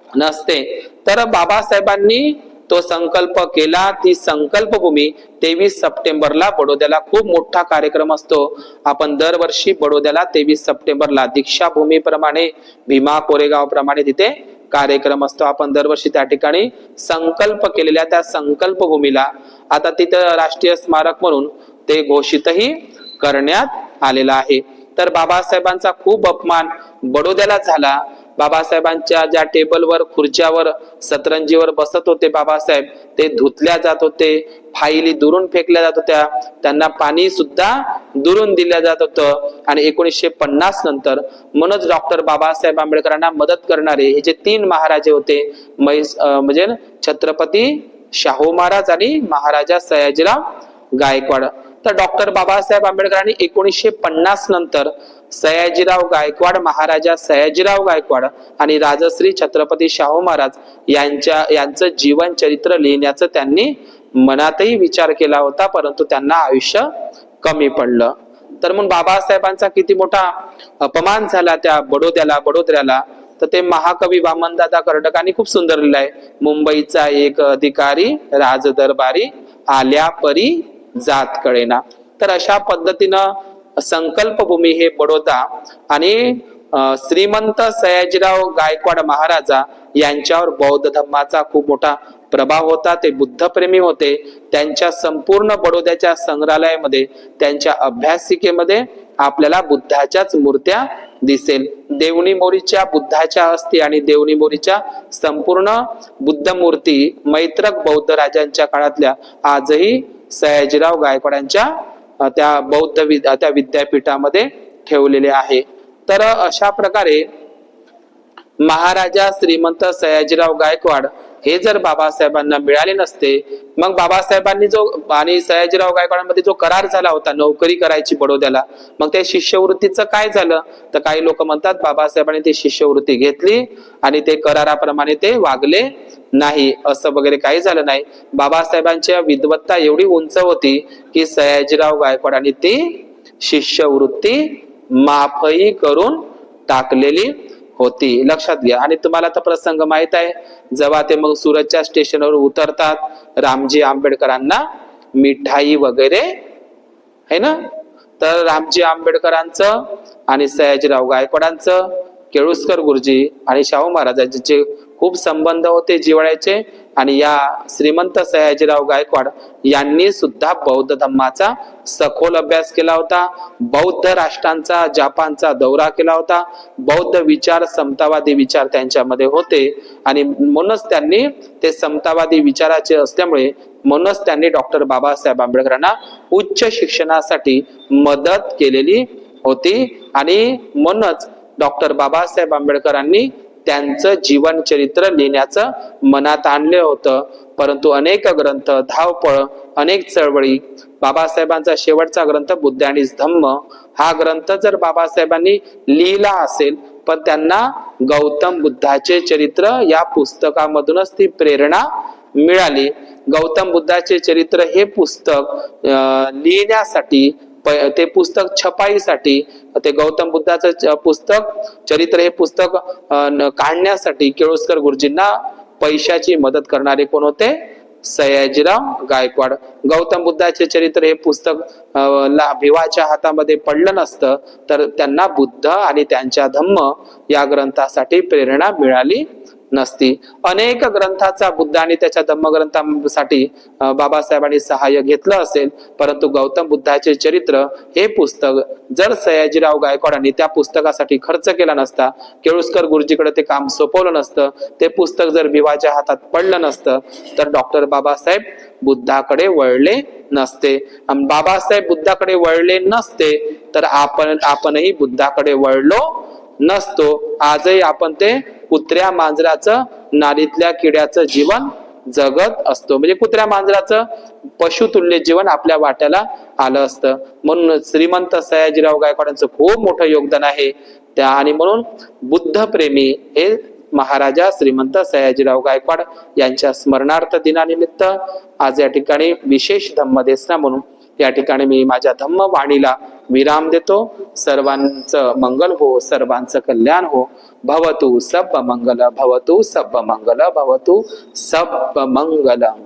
नसते. तर बाबासाहेबांनी तो संकल्प केला. ती संकल्पभूमी 23 सप्टेंबरला बडोद्याला खूप मोठा कार्यक्रम असतो. आपण दरवर्षी बडोद्याला 23 सप्टेंबरला दीक्षाभूमी प्रमाणे, भीमा कोरेगाव प्रमाणे तिथे कार्यक्रम असतो. आपण दरवर्षी त्या ठिकाणी संकल्प केलेल्या त्या संकल्पभूमीला आता तिथं राष्ट्रीय स्मारक म्हणून ते घोषितही करण्यात आलेला आहे. तर बाबासाहेबांचा खूप अपमान बडोद्याला झाला. बाबासाहेबांच्या ज्या टेबलवर, खुर्च्यावर, सतरंजीवर बसत होते बाबासाहेब, ते धुतल्या जात होते, फाईली दुरून फेकल्या जात होत्या, त्यांना पाणी सुद्धा दुरून दिल्या जात होतं. आणि 1950 नंतर म्हणूनच डॉक्टर बाबासाहेब आंबेडकरांना मदत करणारे हे जे 3 महाराजे होते, म्हणजे छत्रपती शाहू महाराज आणि महाराजा सयाजीराव गायकवाड. तर डॉक्टर बाबासाहेब आंबेडकरांनी 1950 नंतर सयाजीराव गायकवाड, महाराजा सयाजीराव गायकवाड आणि राजश्री छत्रपती शाहू महाराज यांचं जीवन चरित्र लिहिण्याचं त्यांनी मनातही विचार केला होता, परंतु त्यांना आयुष्य कमी पडलं. तर मग बाबासाहेबांचा किती मोठा अपमान झाला त्या बडोद्याला. तर ते महाकवी वामनदादा कर्डकांनी खूप सुंदर लिहिलं आहे. मुंबईचा एक अधिकारी राजदरबारी आल्या परी जात कळेना. तर अशा पद्धतीनं संकल्पभूमी हे बडोदा आणि श्रीमंत सयाजीराव गायकवाड महाराजा यांच्यावर बौद्ध धर्माचा खूप मोठा प्रभाव होता. ते बुद्धप्रेमी होते. त्यांच्या संपूर्ण बडोद्याच्या संग्रहालयामध्ये, त्यांच्या अभ्यासिकेमध्ये आपल्याला बुद्धाच्याच मूर्त्या दिसेल. देवणी मोरीच्या बुद्धाच्या अस्थी आणि देवणी मोरीच्या संपूर्ण बुद्ध मूर्ती मैत्रक बौद्ध राजांच्या काळातल्या आजही सयाजीराव गायकवाडांच्या त्या विद्यापीठामध्ये ठेवलेले आहे. तर अशा प्रकारे महाराजा श्रीमंत सयाजीराव गायकवाड हे जर बाबासाहेबांना मिळाले नसते, मग बाबासाहेबांनी जो आणि सयाजीराव गायकवाडांमध्ये जो करार झाला होता नोकरी करायची बडोद्याला, मग त्या शिष्यवृत्तीचं काय झालं? तर काही लोक म्हणतात बाबासाहेबांनी ती शिष्यवृत्ती घेतली आणि ते कराराप्रमाणे ते वागले नाही, असं वगैरे काही झालं नाही. बाबासाहेबांच्या विद्वत्ता एवढी उंच होती की सयाजीराव गायकवाडांनी ती शिष्यवृत्ती माफही करून टाकलेली होती. लक्षात घ्या. आणि तुम्हाला तर प्रसंग माहित आहे, जेव्हा ते मग सुरतच्या स्टेशनवर उतरतात, रामजी आंबेडकरांना मिठाई वगैरे है ना, तर रामजी आंबेडकरांचं आणि सयाजीराव गायकवाडांचं, केळुस्कर गुरुजी आणि शाहू महाराजांचे खूप संबंध होते जिव्हाळ्याचे. आणि या श्रीमंत सयाजीराव गायकवाड यांनी सुद्धा बौद्ध धर्माचा सखोल अभ्यास केला होता. बौद्ध राष्ट्रांचा, जपानचा दौरा केला होता. बौद्ध विचार, समतावादी विचार त्यांच्यामध्ये होते आणि म्हणूनच त्यांनी ते समतावादी विचाराचे असल्यामुळे म्हणूनच त्यांनी डॉक्टर बाबासाहेब आंबेडकरांना उच्च शिक्षणासाठी मदत केलेली होती. आणि म्हणूनच डॉक्टर बाबासाहेब आंबेडकरांनी त्यांचं जीवन चरित्र लिहिण्याचं मनात आणले होतं. परंतु अनेक ग्रंथ, धावपळ, अनेक चळवळी, बाबासाहेबांचा शेवटचा ग्रंथ बुद्ध आणि धम्म हा ग्रंथ जर बाबासाहेबांनी लिहिला असेल, पण त्यांना गौतम बुद्धाचे चरित्र या पुस्तकामधूनच ती प्रेरणा मिळाली. गौतम बुद्धाचे चरित्र हे पुस्तक लिहिण्यासाठी, ते पुस्तक छपाईसाठी, ते गौतम बुद्धाचं पुस्तक चरित्र हे पुस्तक काढण्यासाठी केळुस्कर गुरुजींना पैशाची मदत करणारे कोण होते? सयाजीराव गायकवाड. गौतम बुद्धाचे चरित्र हे पुस्तक भिवाच्या हातामध्ये पडलं नसतं तर त्यांना बुद्ध आणि त्यांच्या धम्म या ग्रंथासाठी प्रेरणा मिळाली नसती. अनेक ग्रंथाचा बुद्ध आणि त्याच्या धम्मग्रंथासाठी बाबासाहेबांनी सहाय्य घेतलं असेल, परंतु गौतम बुद्धाचे चरित्र हे पुस्तक जर सयाजीराव गायकवाडांनी त्या पुस्तकासाठी खर्च केला नसता, केळुस्कर गुरुजीकडे ते काम सोपवलं नसतं, ते पुस्तक जर भिवाच्या हातात पडलं नसतं, तर डॉक्टर बाबासाहेब बुद्धाकडे वळले नसते. बाबासाहेब बुद्धाकडे वळले नसते तर आपणही बुद्धाकडे वळलो नसतो. आजही आपण ते कुत्र्या मांजराचं, नालीतल्या किड्याचं जीवन जगत असतो. म्हणजे कुत्र्या मांजराचं पशुतुल्य जीवन आपल्या वाट्याला आलं असतं. म्हणून श्रीमंत सयाजीराव गायकवाडांचं खूप मोठं योगदान आहे त्या. आणि म्हणून बुद्ध प्रेमी हे महाराजा श्रीमंत सयाजीराव गायकवाड यांच्या स्मरणार्थ दिनानिमित्त आज या ठिकाणी विशेष धम्मदेसना म्हणून या ठिकाणी मी माझ्या धम्म वाणीला विराम देतो. सर्वांचं मंगल हो, सर्वांचं कल्याण हो. भवतु सब मंगल, भवतु सब मंगल, भवतु सब मंगलम.